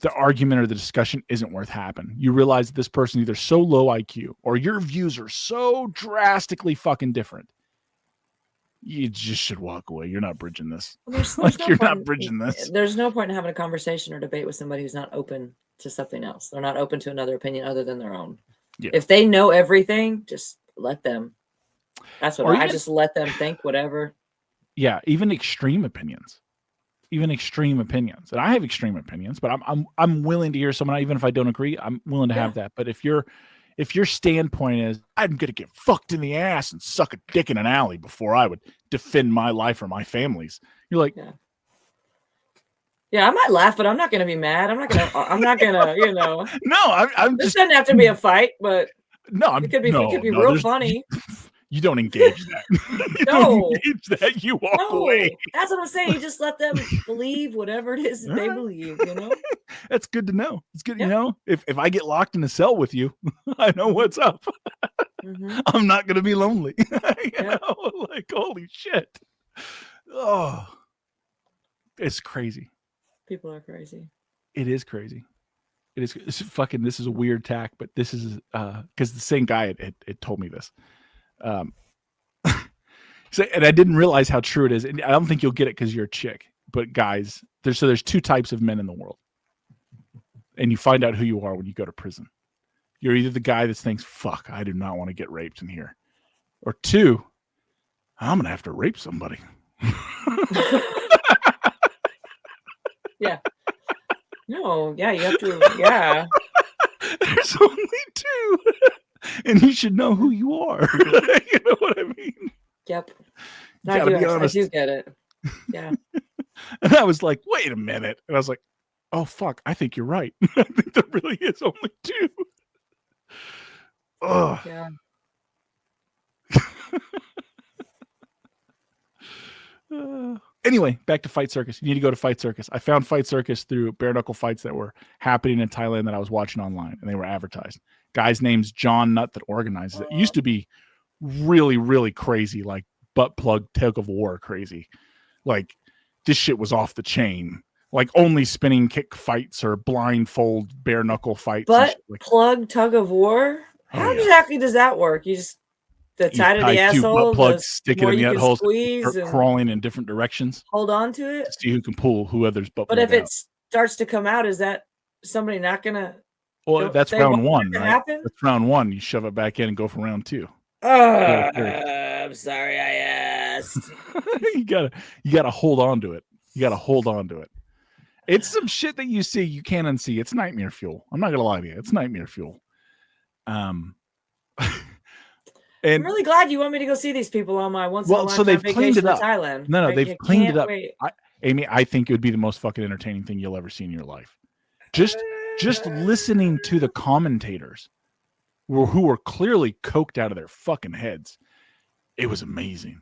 the argument or the discussion isn't worth having. You realize this person either so low IQ or your views are so drastically fucking different. You just should walk away. You're not bridging this. Well, you're not bridging this. There's no point in having a conversation or debate with somebody who's not open to something else. They're not open to another opinion other than their own. Yeah. If they know everything, just let them. That's what I just let them think whatever. Yeah, even extreme opinions. And I have extreme opinions, but I'm willing to hear someone, even if I don't agree, I'm willing to have that. But if your standpoint is I'm gonna get fucked in the ass and suck a dick in an alley before I would defend my life or my family's, you're like, yeah, I might laugh, but I'm not gonna be mad. I'm not gonna, No, I'm this doesn't have to be a fight, but no, it could be real funny. You don't engage that. You walk away. That's what I'm saying. You just let them believe whatever it is that they believe, That's good to know. It's good to know. If I get locked in a cell with you, I know what's up. I'm not going to be lonely. Like, holy shit. Oh, it's crazy. People are crazy. It is crazy. It's fucking, this is a weird tack, but this is, because the same guy had told me this. And I didn't realize how true it is. And I don't think you'll get it because you're a chick. But guys, there's two types of men in the world. And you find out who you are when you go to prison. You're either the guy that thinks, fuck, I do not want to get raped in here. Or two, I'm going to have to rape somebody. Yeah. No, yeah, you have to, yeah. There's only two. And you should know who you are. You know what I mean? Yep. I do get it. Yeah. And I was like, wait a minute. And I was like, oh, fuck. I think you're right. I think there really is only two. Oh. Yeah. Anyway, back to Fight Circus. You need to go to Fight Circus. I found Fight Circus through bare knuckle fights that were happening in Thailand that I was watching online, and they were advertised. Guy's name's John Nutt that organizes it. It used to be really, really crazy, like butt plug tug of war crazy. Like this shit was off the chain. Like only spinning kick fights or blindfold bare knuckle fights. Butt plug tug of war? How exactly does that work? You just the side of the asshole, butt plugs, stick it in the holes, squeeze and crawling in different directions. Hold on to it. To see who can pull whoever's butt. But if it starts to come out, is that somebody not gonna? Well, that's round one, right? Happen? That's round one. You shove it back in and go for round two. I'm sorry I asked. you gotta hold on to it. You gotta hold on to it. It's some shit that you see you can't unsee. It's nightmare fuel. I'm not gonna lie to you. It's nightmare fuel. And I'm really glad you want me to go see these people on my so they've cleaned it up. Thailand. No, they've cleaned it up. Amy, I think it would be the most fucking entertaining thing you'll ever see in your life. Just listening to the commentators who were clearly coked out of their fucking heads. It was amazing.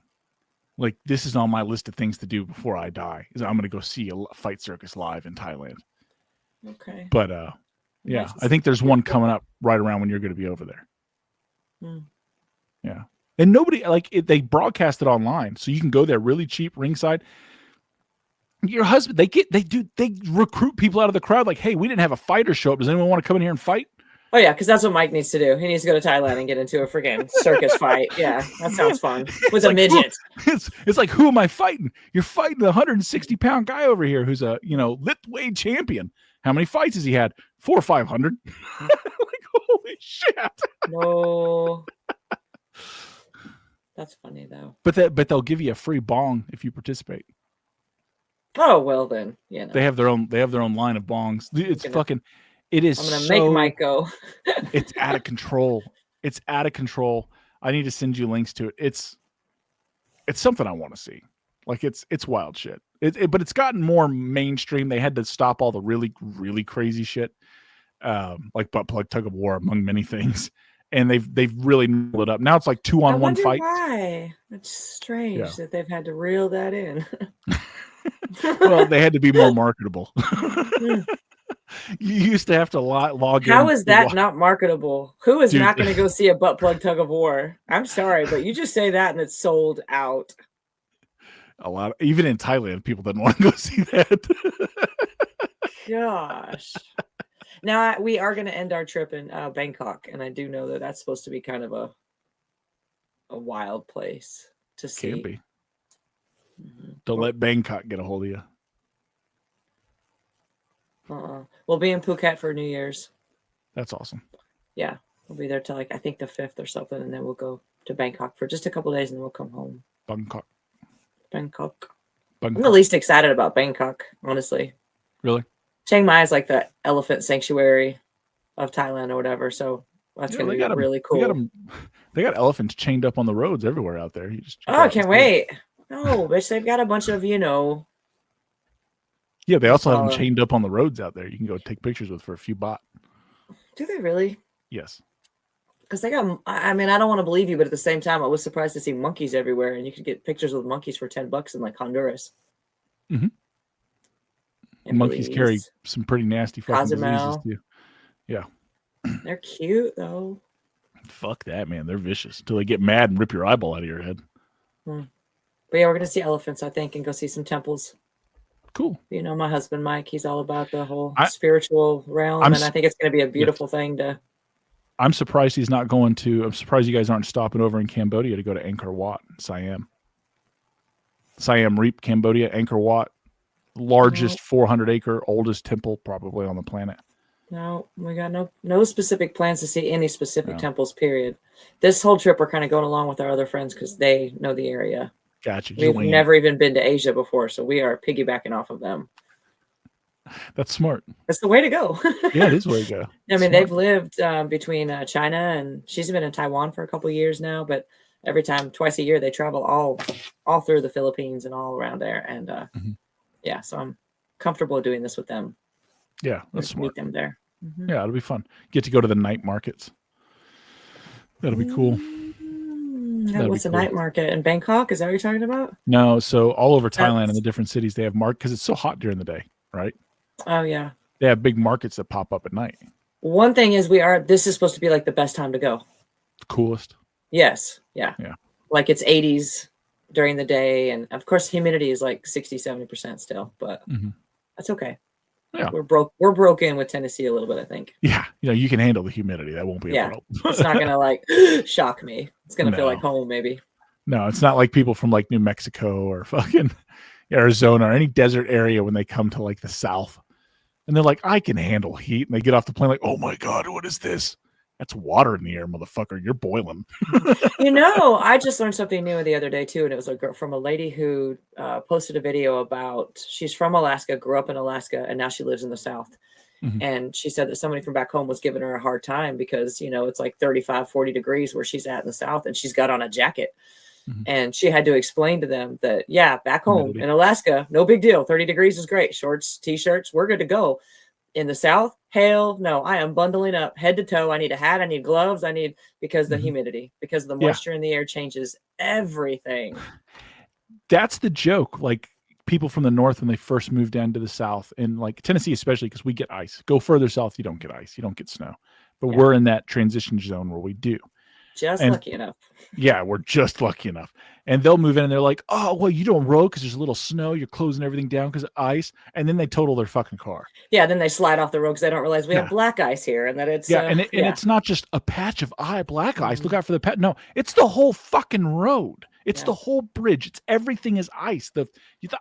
Like, this is on my list of things to do before I die. Is I'm going to go see a Fight Circus live in Thailand. Okay. But, yeah, I think there's one coming up right around when you're going to be over there. Yeah. And nobody, they broadcast it online, so you can go there really cheap, ringside. Your husband, they recruit people out of the crowd like, hey, we didn't have a fighter show up. Does anyone want to come in here and fight? Oh, yeah, because that's what Mike needs to do. He needs to go to Thailand and get into a freaking circus fight. Yeah, that sounds fun. With a midget. It's like, who am I fighting? You're fighting the 160-pound guy over here who's a, lift weight champion. How many fights has he had? 400 or 500. Like, holy shit. No. That's funny, though. But they'll give you a free bong if you participate. Oh, well then. Yeah. They have their own line of bongs. It's fucking... It is. I'm gonna make Mike go. It's out of control. It's out of control. I need to send you links to it. It's something I want to see. Like it's wild shit. But it's gotten more mainstream. They had to stop all the really, really crazy shit, like butt plug tug of war among many things. And they've really nailed it up. Now it's like 2-on-1 fights. Why? It's strange that they've had to reel that in. Well, they had to be more marketable. You used to have to log in. How is that not marketable? Who is not going to go see a butt plug tug of war? I'm sorry, but you just say that and it's sold out. A lot, even in Thailand, people didn't want to go see that. gosh. Now we are going to end our trip in Bangkok, and I do know that that's supposed to be kind of a wild place to see. Can be. Don't let Bangkok get a hold of you. We'll be in Phuket for New Year's. That's awesome. Yeah, we'll be there till like I think the 5th or something, and then we'll go to Bangkok for just a couple days, and then we'll come home. Bangkok. I'm the least excited about Bangkok, honestly. Really? Chiang Mai is like the elephant sanctuary of Thailand or whatever, so that's going to be really cool. They got elephants chained up on the roads everywhere out there. I can't wait. No, bitch, they've got a bunch of, Yeah, they also have them chained up on the roads out there. You can go take pictures with for a few baht. Do they really? Yes. Because they got, I mean, I don't want to believe you, but at the same time, I was surprised to see monkeys everywhere, and you could get pictures with monkeys for $10 in like Honduras. Mm-hmm. Monkeys carry some pretty nasty fucking diseases too. Yeah. They're cute though. Fuck that, man. They're vicious until they get mad and rip your eyeball out of your head. But yeah, we're gonna see elephants, I think, and go see some temples. Cool. You know, my husband Mike, he's all about the whole spiritual realm, and I think it's gonna be a beautiful thing to. I'm surprised he's not going to. I'm surprised you guys aren't stopping over in Cambodia to go to Angkor Wat, Siam. Siam Reap, Cambodia, Angkor Wat. Largest 400-acre, oldest temple probably on the planet. No, we got no specific plans to see any specific temples, period. This whole trip, we're kind of going along with our other friends because they know the area. Gotcha. We've never even been to Asia before, so we are piggybacking off of them. That's smart. That's the way to go. Yeah, it is the way to go. I mean, they've lived between China, and she's been in Taiwan for a couple of years now, but every time, twice a year, they travel all through the Philippines and all around there. And yeah, so I'm comfortable doing this with them. Yeah, that's smart. Meet them there. Yeah, it'll be fun. Get to go to the night markets. That'll be cool. What's a night market in Bangkok? Is that what you're talking about? No, so all over Thailand in the different cities, they have markets because it's so hot during the day, right? Oh, yeah. They have big markets that pop up at night. One thing is this is supposed to be like the best time to go. The coolest. Yes. Yeah. Yeah. Like it's 80s during the day. And of course, humidity is like 60, 70% still, but that's okay. Yeah. We're broke in with Tennessee a little bit, I think. Yeah. You can handle the humidity. That won't be a problem. It's not going to like shock me. It's going to feel like home, maybe. No, it's not like people from like New Mexico or fucking Arizona or any desert area when they come to like the South. And they're like, I can handle heat. And they get off the plane like, oh my God, what is this? That's water in the air, motherfucker. You're boiling. I just learned something new the other day too. And it was a girl from a lady who posted a video about, she's from Alaska, grew up in Alaska, and now she lives in the South. And she said that somebody from back home was giving her a hard time because, it's like 35, 40 degrees where she's at in the South, and she's got on a jacket. And she had to explain to them that, back home in Alaska, no big deal. 30 degrees is great. Shorts, t-shirts, we're good to go. In the South, hell no. I am bundling up head to toe. I need a hat. I need gloves. Because the humidity, because the moisture in the air changes everything. That's the joke. Like people from the North, when they first moved down to the South, and like Tennessee, especially because we get ice. Go further south, you don't get ice. You don't get snow. But we're in that transition zone where we do. Lucky enough. Yeah, we're just lucky enough. And they'll move in and they're like, oh, well, you don't roll because there's a little snow. You're closing everything down because of ice. And then they total their fucking car. Yeah, then they slide off the road because they don't realize we have black ice here. And that it's... and it's not just a patch of black ice. Look out for the patch. No, it's the whole fucking road. It's the whole bridge. It's everything is ice. The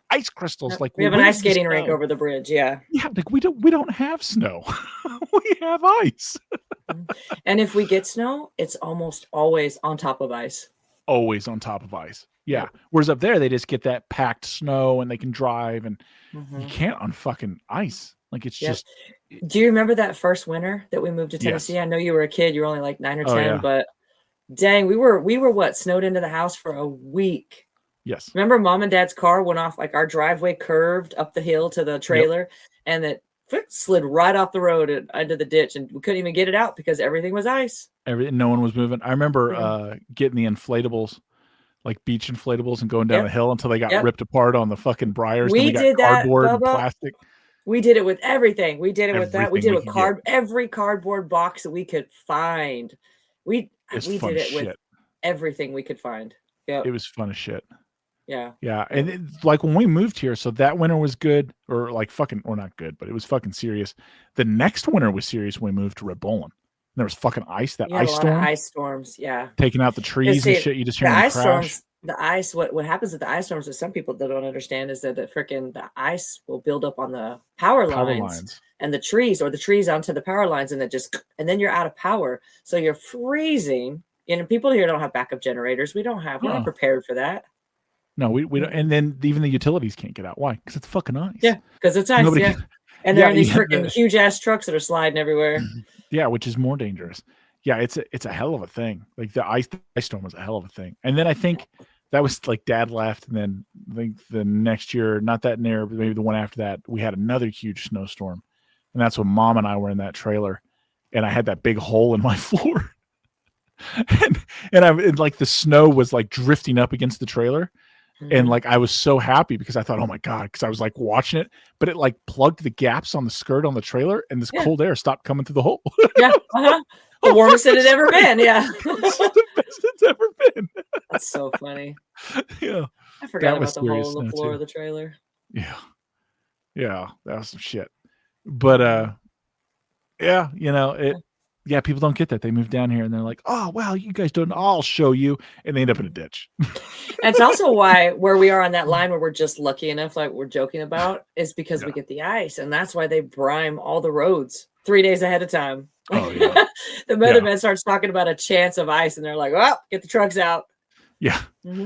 ice crystals. Like we have an ice skating rink over the bridge. Yeah. Yeah, like we don't have snow. We have ice. And if we get snow, it's almost always on top of ice. Always on top of ice. Yeah. Whereas up there, they just get that packed snow and they can drive, and you can't on fucking ice. Like it's just. Do you remember that first winter that we moved to Tennessee? Yes. I know you were a kid. You were only like 9 or 10, but dang, we were what, snowed into the house for a week. Yes. Remember Mom and Dad's car went off, like our driveway curved up the hill to the trailer, and it slid right off the road into the ditch, and we couldn't even get it out because everything was ice. No one was moving. I remember getting the inflatables, like beach inflatables, and going down the hill until they got ripped apart on the fucking briars. We did that, cardboard and plastic. We did it with everything. We did it with that. We did it with every cardboard box that we could find. We did it with everything we could find. It was fun as shit. Yeah. Yeah. And like when we moved here, so that winter was good, or like fucking, or not good, but it was fucking serious. The next winter was serious when we moved to Red Bowling. There was fucking ice, that You had ice a lot of storm. ice storms. Yeah. Taking out the trees and shit. You just hear them ice crash. Storms, the ice, what happens with the ice storms is some people that don't understand is that the ice will build up on the power lines and the trees, or the trees onto the power lines, and then you're out of power. So you're freezing. People here don't have backup generators. We're not prepared for that. No, we don't. And then even the utilities can't get out. Why? Because it's fucking ice. Yeah, because it's ice. And they're in these freaking huge ass trucks that are sliding everywhere. Yeah, which is more dangerous. Yeah, it's a hell of a thing. Like the ice storm was a hell of a thing. And then I think that was like Dad left, and then I think the next year, not that near, but maybe the one after that, we had another huge snowstorm, and that's when Mom and I were in that trailer, and I had that big hole in my floor, and like the snow was like drifting up against the trailer. And like I was so happy because I thought, oh my God, because I was like watching it, but it like plugged the gaps on the skirt on the trailer, and this cold air stopped coming through the hole. Yeah, the warmest it had ever been. Yeah, the best it's ever been. That's so funny. Yeah, I forgot about the hole in the floor of the trailer. Yeah, that was some shit. But yeah, yeah, people don't get that. They move down here and they're like, oh, wow, you guys don't, I'll show you. And they end up in a ditch. And it's also why where we are on that line where we're just lucky enough, like we're joking about, is because we get the ice. And that's why they brine all the roads 3 days ahead of time. Oh, yeah. The weatherman starts talking about a chance of ice, and they're like, well, get the trucks out. Yeah.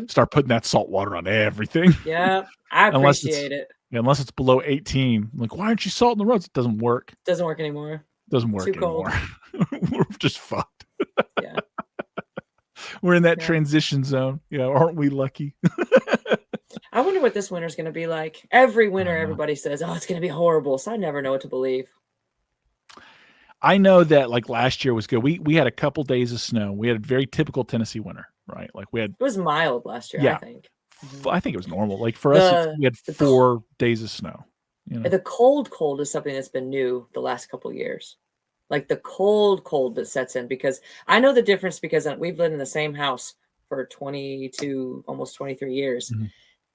Start putting that salt water on everything. Yeah. I appreciate it. Unless it's below 18. Like, why aren't you salting the roads? It doesn't work. Doesn't work anymore. Doesn't work anymore. We're just fucked. Yeah. We're in that transition zone. Aren't we lucky? I wonder what this winter's going to be like. Every winter, everybody says, oh, it's going to be horrible. So I never know what to believe. I know that like last year was good. We had a couple days of snow. We had a very typical Tennessee winter, right? Like it was mild last year, I think. I think it was normal. Like for us, we had 4 days of snow. The cold is something that's been new the last couple of years. Like the cold that sets in, because I know the difference because we've lived in the same house for 22, almost 23 years.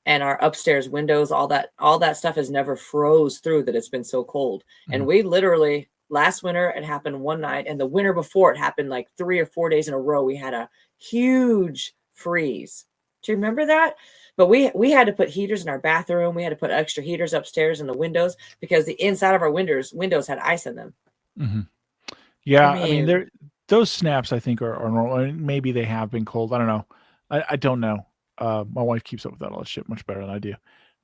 And our upstairs windows, all that stuff has never froze through, that it's been so cold. And we literally, last winter, it happened one night, and the winter before it happened like 3 or 4 days in a row. We had a huge freeze. Do you remember that? But we had to put heaters in our bathroom. We had to put extra heaters upstairs in the windows because the inside of our windows had ice in them. Yeah, I mean those snaps I think are normal. Maybe they have been cold. I don't know. I don't know. My wife keeps up with all that shit much better than I do.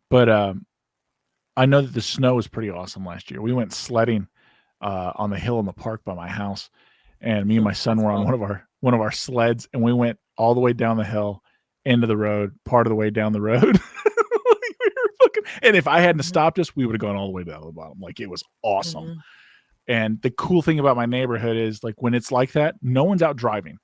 But I know that the snow was pretty awesome last year. We went sledding on the hill in the park by my house, and me and my son were on one of our sleds, and we went all the way down the hill, into the road, part of the way down the road. And if I hadn't stopped us, we would have gone all the way down to the bottom. Like it was awesome. And the cool thing about my neighborhood is like when it's like that, no one's out driving.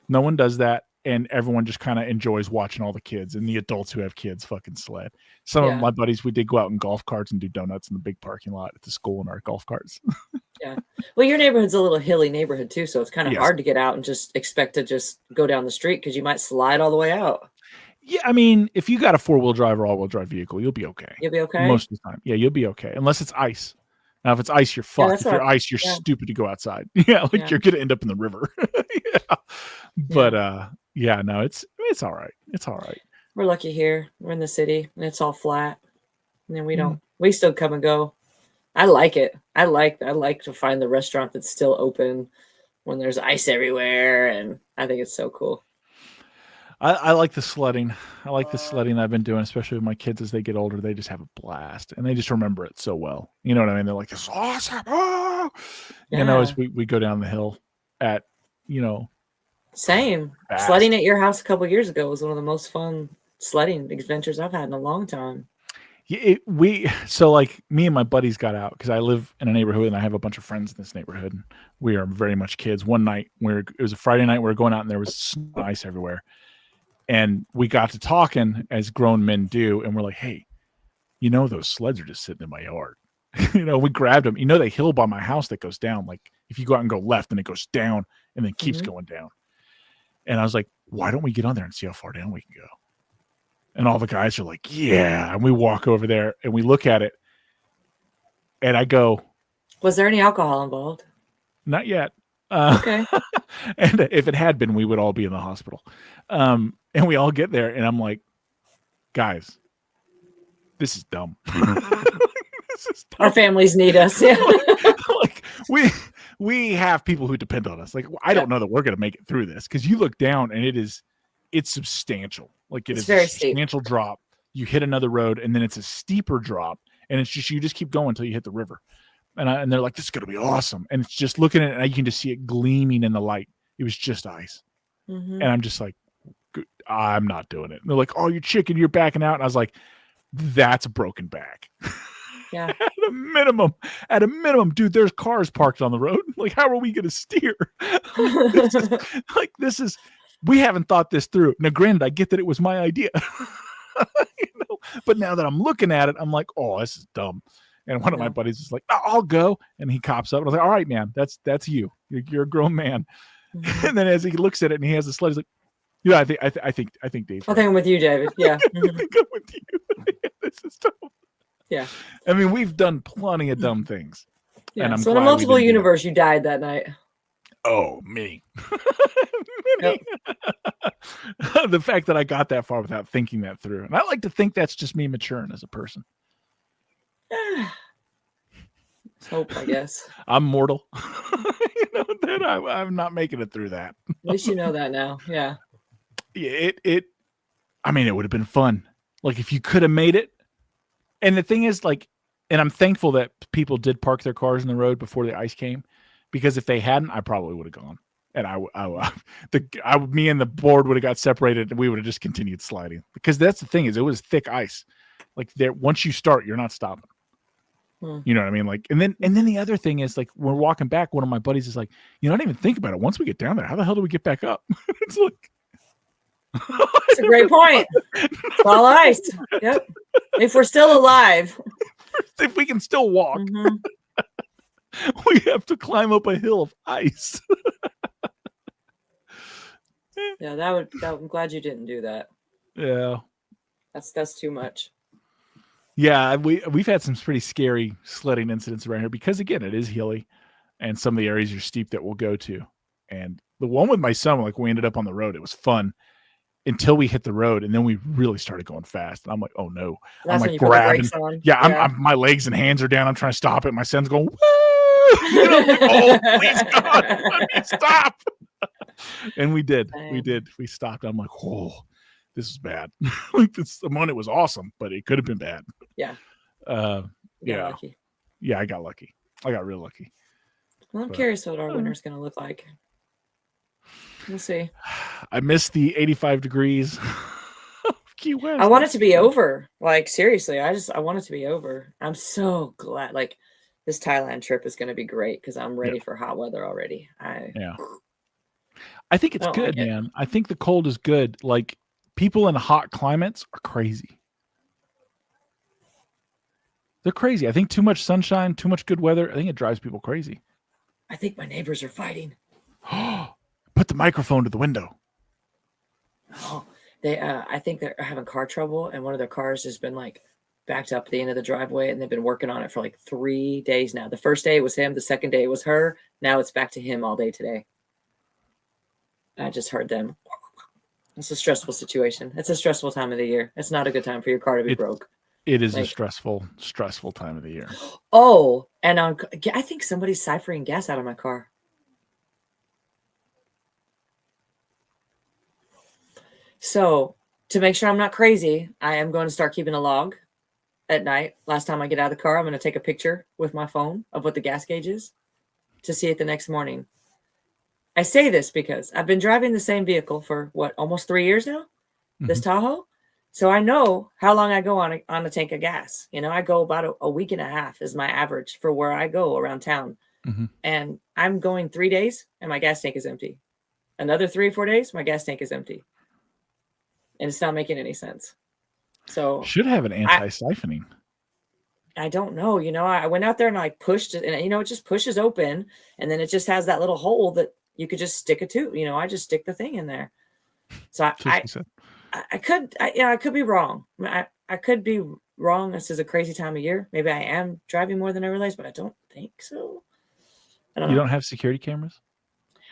No one does that. And everyone just kind of enjoys watching all the kids and the adults who have kids fucking sled. Some of my buddies, we did go out in golf carts and do donuts in the big parking lot at the school in our golf carts. Yeah. Well, your neighborhood's a little hilly neighborhood too. So it's kind of hard to get out and just expect to just go down the street because you might slide all the way out. Yeah. I mean, if you got a 4-wheel drive or all-wheel drive vehicle, you'll be okay. You'll be okay? Most of the time. Yeah, you'll be okay. Unless it's ice. Now, if it's ice, you're fucked. If you're ice, you're stupid to go outside. Yeah, like you're going to end up in the river. But no, it's all right. It's all right. We're lucky here. We're in the city, and it's all flat. And then we still come and go. I like it. I like to find the restaurant that's still open when there's ice everywhere, and I think it's so cool. I like the sledding. I like the sledding I've been doing, especially with my kids as they get older. They just have a blast, and they just remember it so well. You know what I mean? They're like, "This is awesome!" Oh! As we go down the hill at, Same. Fast. Sledding at your house a couple of years ago was one of the most fun sledding adventures I've had in a long time. So like me and my buddies got out because I live in a neighborhood and I have a bunch of friends in this neighborhood. And we are very much kids. One night it was a Friday night, we were going out and there was ice everywhere. And we got to talking as grown men do. And we're like, hey, those sleds are just sitting in my yard. We grabbed them. The hill by my house that goes down. Like if you go out and go left and it goes down and then keeps going down. And I was like, why don't we get on there and see how far down we can go? And all the guys are like, yeah. And we walk over there and we look at it. And I go, was there any alcohol involved? Not yet. Okay. And if it had been, we would all be in the hospital. And we all get there and I'm like, guys, this is dumb. This is dumb. Our families need us. Yeah. Like we have people who depend on us. Like, I don't know that we're going to make it through this, because you look down and it's substantial. Like it's very a substantial steep drop. You hit another road and then it's a steeper drop, and it's just, you just keep going until you hit the river. And they're like, this is going to be awesome. And it's just looking at it, and you can just see it gleaming in the light. It was just ice. Mm-hmm. And I'm just like, I'm not doing it. And they're like, oh, you're chicken, you're backing out. And I was like, that's a broken back. Yeah. At a minimum, dude, there's cars parked on the road. Like, how are we going to steer? We haven't thought this through. Now, granted, I get that it was my idea, but now that I'm looking at it, I'm like, oh, this is dumb. And one of my buddies is like, I'll go. And he cops up. And I was like, all right, man, that's you. You're a grown man. Mm-hmm. And then as he looks at it and he has the sled, he's like, yeah, I think Dave. I think I'm with you, David. Yeah. I think I'm with you. This is dumb. Yeah. I mean, we've done plenty of dumb things. Yeah. And so in a multiple universe, you died that night. Oh, me. Yep. The fact that I got that far without thinking that through. And I like to think that's just me maturing as a person. Let's hope, I guess. I'm mortal. That I'm not making it through that. At least you know that now. Yeah. I mean, it would have been fun. Like, if you could have made it. And the thing is, like, and I'm thankful that people did park their cars in the road before the ice came, because if they hadn't, I probably would have gone. And me and the board would have got separated, and we would have just continued sliding. Because that's the thing, is it was thick ice. Like, there, once you start, you're not stopping. You know what I mean? Like, and then the other thing is, like, we're walking back. One of my buddies is like, I didn't even think about it. Once we get down there, how the hell do we get back up? It's like, it's a great point. It's all ice. Yep. If we're still alive, if we can still walk, we have to climb up a hill of ice. Yeah, I'm glad you didn't do that. Yeah. That's too much. Yeah, we've had some pretty scary sledding incidents around here, because again, it is hilly, and some of the areas are steep that we'll go to. And the one with my son, like, we ended up on the road. It was fun until we hit the road, and then we really started going fast. And I'm like, oh no. That's I'm like grabbing. Yeah, I'm my legs and hands are down. I'm trying to stop it. My son's going, woo! I'm like, oh, please God, let me stop. And we did. We stopped. I'm like, oh, this is bad. Like, the moment was awesome, but it could have been bad. Yeah. Yeah. Lucky. Yeah, I got lucky. I got real lucky. Well, I'm curious what our winter's going to look like. We'll see. I missed the 85 degrees of Key West. I want it to be over. Like, seriously, I want it to be over. I'm so glad. Like, this Thailand trip is going to be great, because I'm ready for hot weather already. I think it's good, man. I think the cold is good. Like, people in hot climates are crazy. They're crazy. I think too much sunshine, too much good weather, I think it drives people crazy. I think my neighbors are fighting. Put the microphone to the window. Oh, I think they're having car trouble, and one of their cars has been, like, backed up at the end of the driveway, and they've been working on it for like 3 days now. The first day it was him. The second day it was her. Now it's back to him all day today. I just heard them. It's a stressful situation. It's a stressful time of the year. It's not a good time for your car to be broke. It is a stressful time of the year. Oh, and I think somebody's siphoning gas out of my car. So, to make sure I'm not crazy, I am going to start keeping a log at night. Last time I get out of the car, I'm going to take a picture with my phone of what the gas gauge is to see it the next morning. I say this because I've been driving the same vehicle for almost 3 years now, this Tahoe. So I know how long I go on a tank of gas. I go about a week and a half is my average for where I go around town. And I'm going 3 days and my gas tank is empty. Another 3 or 4 days, my gas tank is empty. And it's not making any sense. So should have an anti-siphoning. I don't know. I went out there and I pushed it, and it just pushes open, and then it just has that little hole that you could just stick it to. I just stick the thing in there. So I could be wrong. I could be wrong. This is a crazy time of year. Maybe I am driving more than I realize, but I don't think so. I don't know. You don't have security cameras?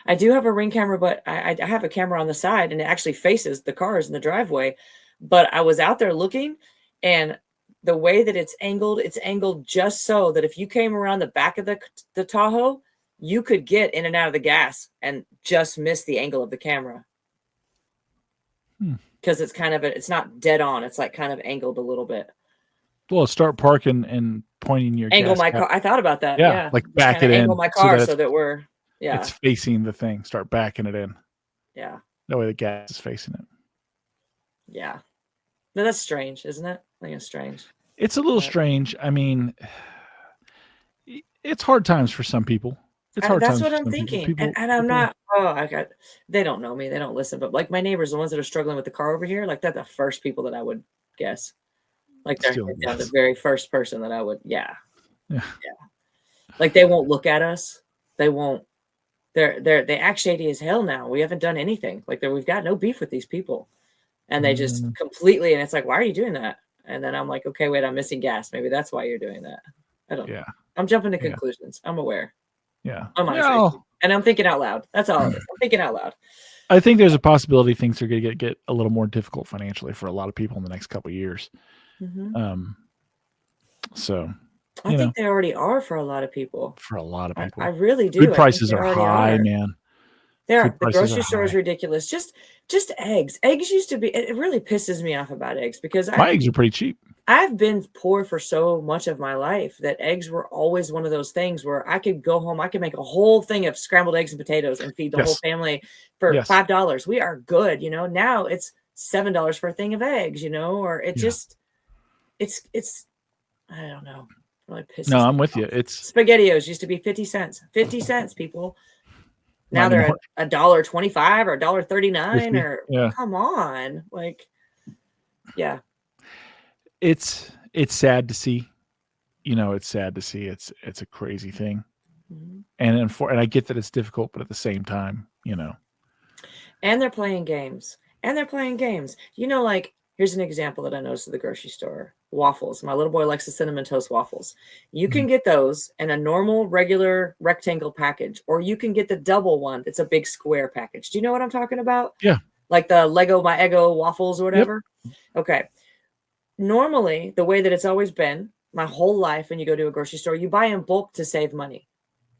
I do have a Ring camera, but I have a camera on the side, and it actually faces the cars in the driveway. But I was out there looking, and the way that it's angled just so that if you came around the back of the Tahoe, you could get in and out of the gas and just miss the angle of the camera. Because it's kind of it's not dead on. It's like kind of angled a little bit. Well, start parking and pointing your angle my car. I thought about that. Yeah. Like back it in. Angle my car so that we're it's facing the thing. Start backing it in. Yeah. That way the gas is facing it. Yeah. No, that's strange, isn't it? I think it's strange. It's a little strange. I mean, it's hard times for some people. It's hard that's times what I'm thinking. And I'm not, they don't know me. They don't listen. But like my neighbors, the ones that are struggling with the car over here, like they're the first people that I would guess. Like they're the very first person that I would, yeah. Like they won't look at us. They won't, they act shady as hell now. We haven't done anything. Like we've got no beef with these people. And they just completely, and it's like, why are you doing that? And then I'm like, okay, wait, I'm missing gas. Maybe that's why you're doing that. I don't know. I'm jumping to conclusions. I'm aware. Yeah. And I'm thinking out loud. That's all it is. I'm thinking out loud. I think there's a possibility things are going to get a little more difficult financially for a lot of people in the next couple of years. So I think they already are for a lot of people. For a lot of people. I really do. Food prices are high, man. The grocery store is ridiculous. Just eggs. Eggs used to be, it really pisses me off about eggs because my eggs are pretty cheap. I've been poor for so much of my life that eggs were always one of those things where I could go home, I could make a whole thing of scrambled eggs and potatoes and feed the whole family for $5. We are good, now it's $7 for a thing of eggs, or it just, it's, I don't know. It really pisses me I'm with off. you. It's SpaghettiOs used to be 50 cents, people. Now they're $1.25 or $1.39 or come on. Like, it's sad to see, it's sad to see. It's a crazy thing. And I get that it's difficult, but at the same time, and they're playing games like, here's an example that I noticed at the grocery store. Waffles. My little boy likes the cinnamon toast waffles. You can get those in a normal, regular rectangle package, or you can get the double one. It's a big square package. Do you know what I'm talking about? Yeah. Like the Lego My Eggo waffles or whatever. Yep. Okay. Normally, the way that it's always been my whole life, when you go to a grocery store, you buy in bulk to save money.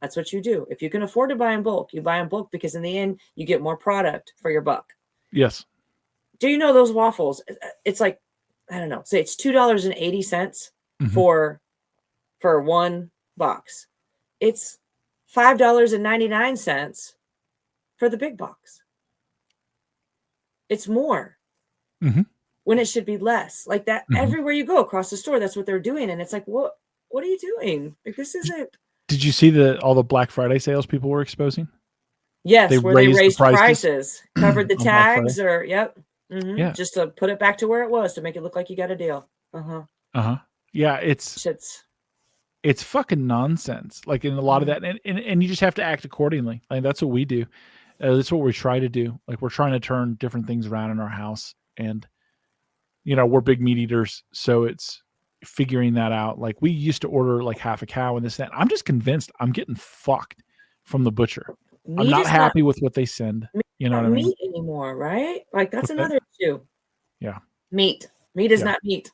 That's what you do. If you can afford to buy in bulk, you buy in bulk because in the end, you get more product for your buck. Yes. Do you know those waffles? It's like, I don't know, say it's $2.80 for one box. It's $5.99 for the big box. It's more when it should be less. Like that, everywhere you go across the store, that's what they're doing. And it's like, what are you doing? Like, this isn't. Did you see all the Black Friday sales people were exposing? Yes, they raised prices, covered the tags, or Yeah. Just to put it back to where it was, to make it look like you got a deal. Yeah, it's fucking nonsense. Like in a lot of that, and you just have to act accordingly. Like that's what we do. That's what we try to do. Like we're trying to turn different things around in our house, and we're big meat eaters, so it's figuring that out. Like we used to order like half a cow and this and that. I'm just convinced I'm getting fucked from the butcher. I'm not happy with what they send. You know what I mean? Meat anymore, right? Like that's another issue. Yeah. Meat is not meat.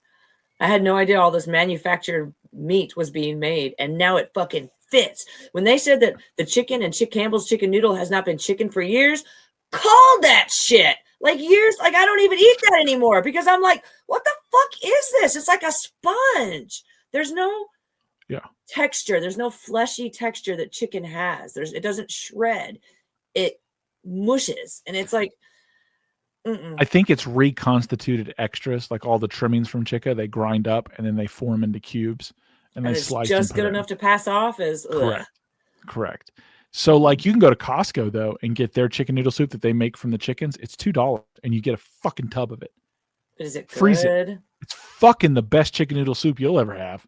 I had no idea all this manufactured meat was being made, and now it fucking fits. When they said that the chicken and Campbell's chicken noodle has not been chicken for years, call that shit. Like years, like I don't even eat that anymore because I'm like, what the fuck is this? It's like a sponge. There's no texture. There's no fleshy texture that chicken has. It doesn't shred. It mushes, and it's like I think it's reconstituted extras, like all the trimmings from chicken they grind up and then they form into cubes and they slice just good enough to pass off as correct. So like you can go to Costco though and get their chicken noodle soup that they make from the chickens. It's $2 and you get a fucking tub of it. Is it good? Freeze it. It's fucking the best chicken noodle soup you'll ever have.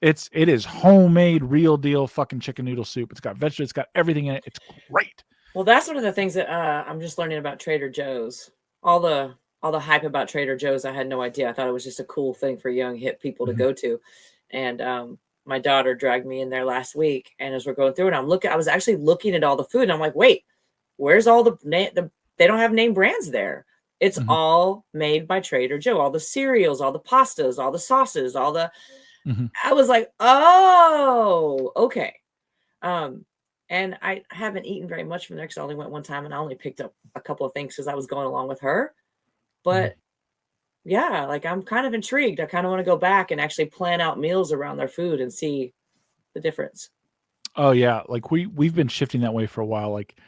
It is homemade, real deal fucking chicken noodle soup. It's got vegetables, it's got everything in it. It's great. Well, that's one of the things that I'm just learning about Trader Joe's. All the all the hype about Trader Joe's. I had no idea. I thought it was just a cool thing for young hip people to go to. And my daughter dragged me in there last week, and as we're going through it, I was actually looking at all the food, and I'm like, wait, where's all they don't have name brands there. It's all made by Trader Joe. All the cereals, all the pastas, all the sauces, all the. I was like, oh, okay. And I haven't eaten very much from there because I only went one time, and I only picked up a couple of things because I was going along with her. But yeah, like I'm kind of intrigued. I kind of want to go back and actually plan out meals around their food and see the difference. Oh yeah, like we've been shifting that way for a while. Like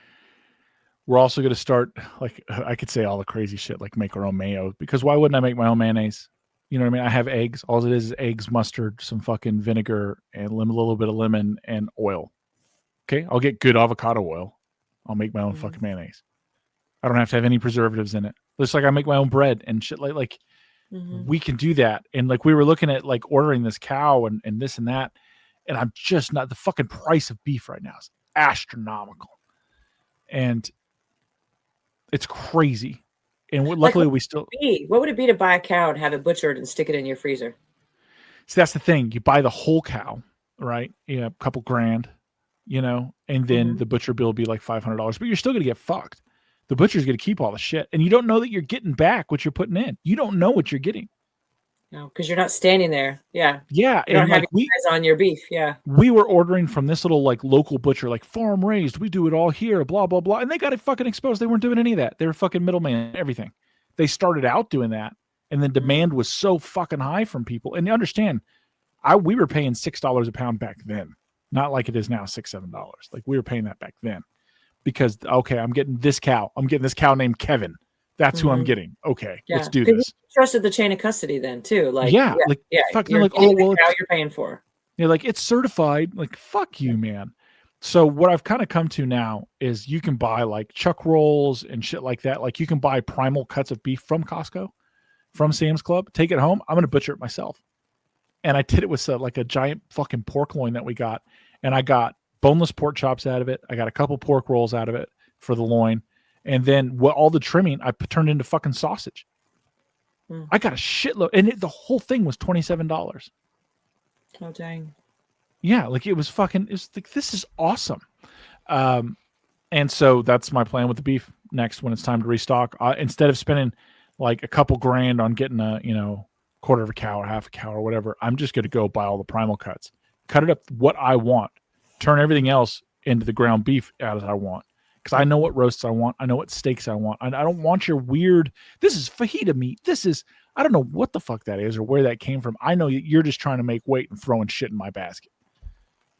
we're also going to start, like I could say all the crazy shit, like make our own mayo, because why wouldn't I make my own mayonnaise? You know what I mean? I have eggs. All it is eggs, mustard, some fucking vinegar, and a little bit of lemon and oil. Okay, I'll get good avocado oil. I'll make my own fucking mayonnaise. I don't have to have any preservatives in it. Just like I make my own bread and shit. Like we can do that. And like we were looking at like ordering this cow and this and that, and I'm just not. The fucking price of beef right now is astronomical, and it's crazy. And luckily we still. What would it be to buy a cow and have it butchered and stick it in your freezer? So that's the thing. You buy the whole cow, right? Yeah, a couple grand, you know, and then the butcher bill will be like $500, but you're still going to get fucked. The butcher's going to keep all the shit, and you don't know that you're getting back what you're putting in. You don't know what you're getting. No, because you're not standing there. Yeah. Yeah. You don't have your eyes on your beef. Yeah. We were ordering from this little like local butcher, like farm raised. We do it all here, blah, blah, blah. And they got it fucking exposed. They weren't doing any of that. They were fucking middleman, everything. They started out doing that. And then demand was so fucking high from people. And you understand, we were paying $6 a pound back then. Not like it is now, $6, $7. Like we were paying that back then. Because, okay, I'm getting this cow. I'm getting this cow named Kevin. That's who I'm getting. Okay, let's do this. You trusted the chain of custody then too. Like fucking like, oh well, cow you're paying for. You're like, it's certified. Like, fuck you, man. So what I've kind of come to now is you can buy like chuck rolls and shit like that. Like you can buy primal cuts of beef from Costco, from Sam's Club. Take it home. I'm gonna butcher it myself. And I did it with like a giant fucking pork loin that we got, and I got boneless pork chops out of it. I got a couple pork rolls out of it for the loin. And then all the trimming I turned into fucking sausage. I got a shitload. And the whole thing was $27. Oh, dang. Yeah, like it was like, this is awesome. And so that's my plan with the beef next when it's time to restock. Instead of spending like a couple grand on getting a, quarter of a cow or half a cow or whatever, I'm just going to go buy all the primal cuts, cut it up what I want, turn everything else into the ground beef as I want. Because I know what roasts I want. I know what steaks I want. I don't want your weird, this is fajita meat. This is, I don't know what the fuck that is or where that came from. I know you're just trying to make weight and throwing shit in my basket.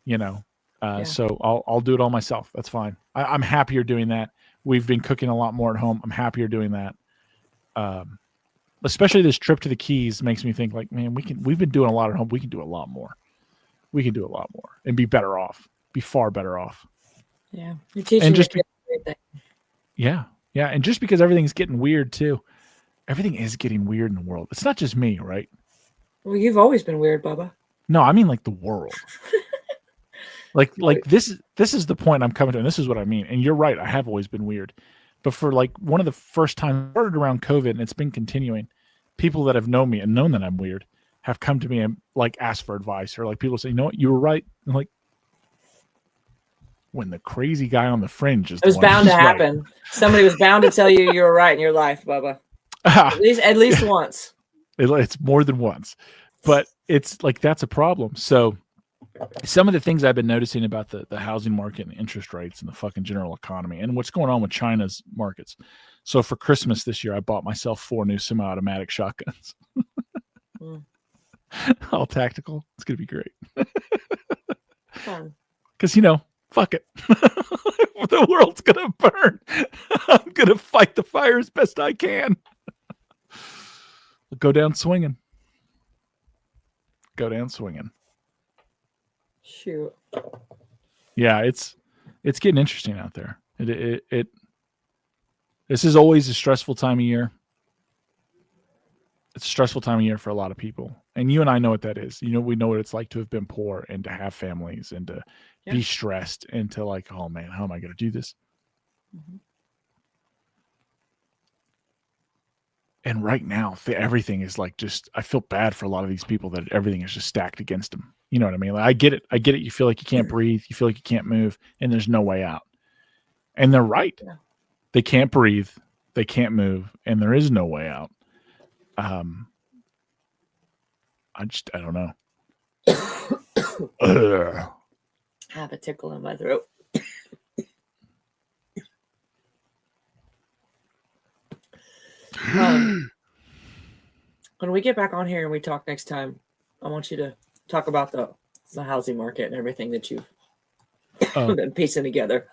So I'll do it all myself. That's fine. I'm happier doing that. We've been cooking a lot more at home. I'm happier doing that. Especially this trip to the Keys makes me think like, man, we've been doing a lot at home. We can do a lot more. We can do a lot more and be better off, be far better off. Yeah. You're teaching Yeah. And just because everything's getting weird too, everything is getting weird in the world. It's not just me, right? Well, you've always been weird, Bubba. No, I mean like the world. like this is the point I'm coming to, and this is what I mean. And you're right, I have always been weird. But for like one of the first times, started around COVID, and it's been continuing, people that have known me and known that I'm weird have come to me and like asked for advice, or like people say, you know what, you were right. And like, when the crazy guy on the fringe is, it was bound to happen. Right. Somebody was bound to tell you were right in your life, Bubba. At least once. It's more than once, but it's like that's a problem. So some of the things I've been noticing about the housing market and interest rates and the fucking general economy and what's going on with China's markets. So for Christmas this year, I bought myself 4 new semi-automatic shotguns. All tactical. It's gonna be great. Because fuck it. The world's gonna burn. I'm gonna fight the fire as best I can. Go down swinging. Shoot. Yeah, it's getting interesting out there. This is always a stressful time of year. It's a stressful time of year for a lot of people. And you and I know what that is. We know what it's like to have been poor and to have families and to be stressed and to like, oh man, how am I going to do this? And right now, everything is like just. I feel bad for a lot of these people that everything is just stacked against them. You know what I mean? Like, I get it. You feel like you can't breathe. You feel like you can't move, and there's no way out. And they're right. Yeah. They can't breathe. They can't move, and there is no way out. I don't know. I have a tickle in my throat. When we get back on here and we talk next time, I want you to talk about the housing market and everything that you've been piecing together.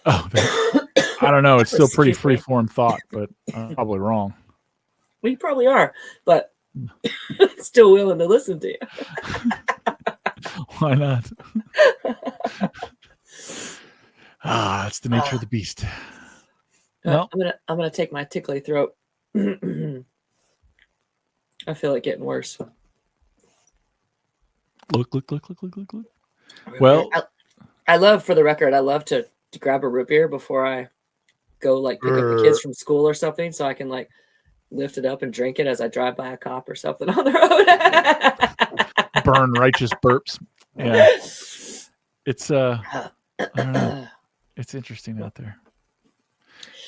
I don't know. It's still pretty free-form thought, but I'm probably wrong. Well, you probably are, but still willing to listen to you. Why not? It's the nature of the beast. No, I'm gonna take my tickly throat. I feel it getting worse. Look. Well, I love, for the record, I love to grab a root beer before I go like pick up the kids from school or something, so I can like lift it up and drink it as I drive by a cop or something on the road. Burn righteous burps. Yeah. It's I don't know. It's interesting out there.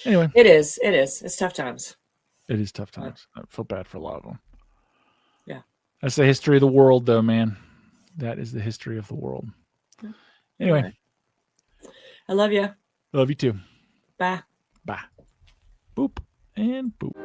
Anyway. It is. It's tough times. It is tough times. I feel bad for a lot of them. Yeah. That's the history of the world, though, man. That is the history of the world. Anyway. Right. I love you. Love you too. Bye. Bye. Boop and boop.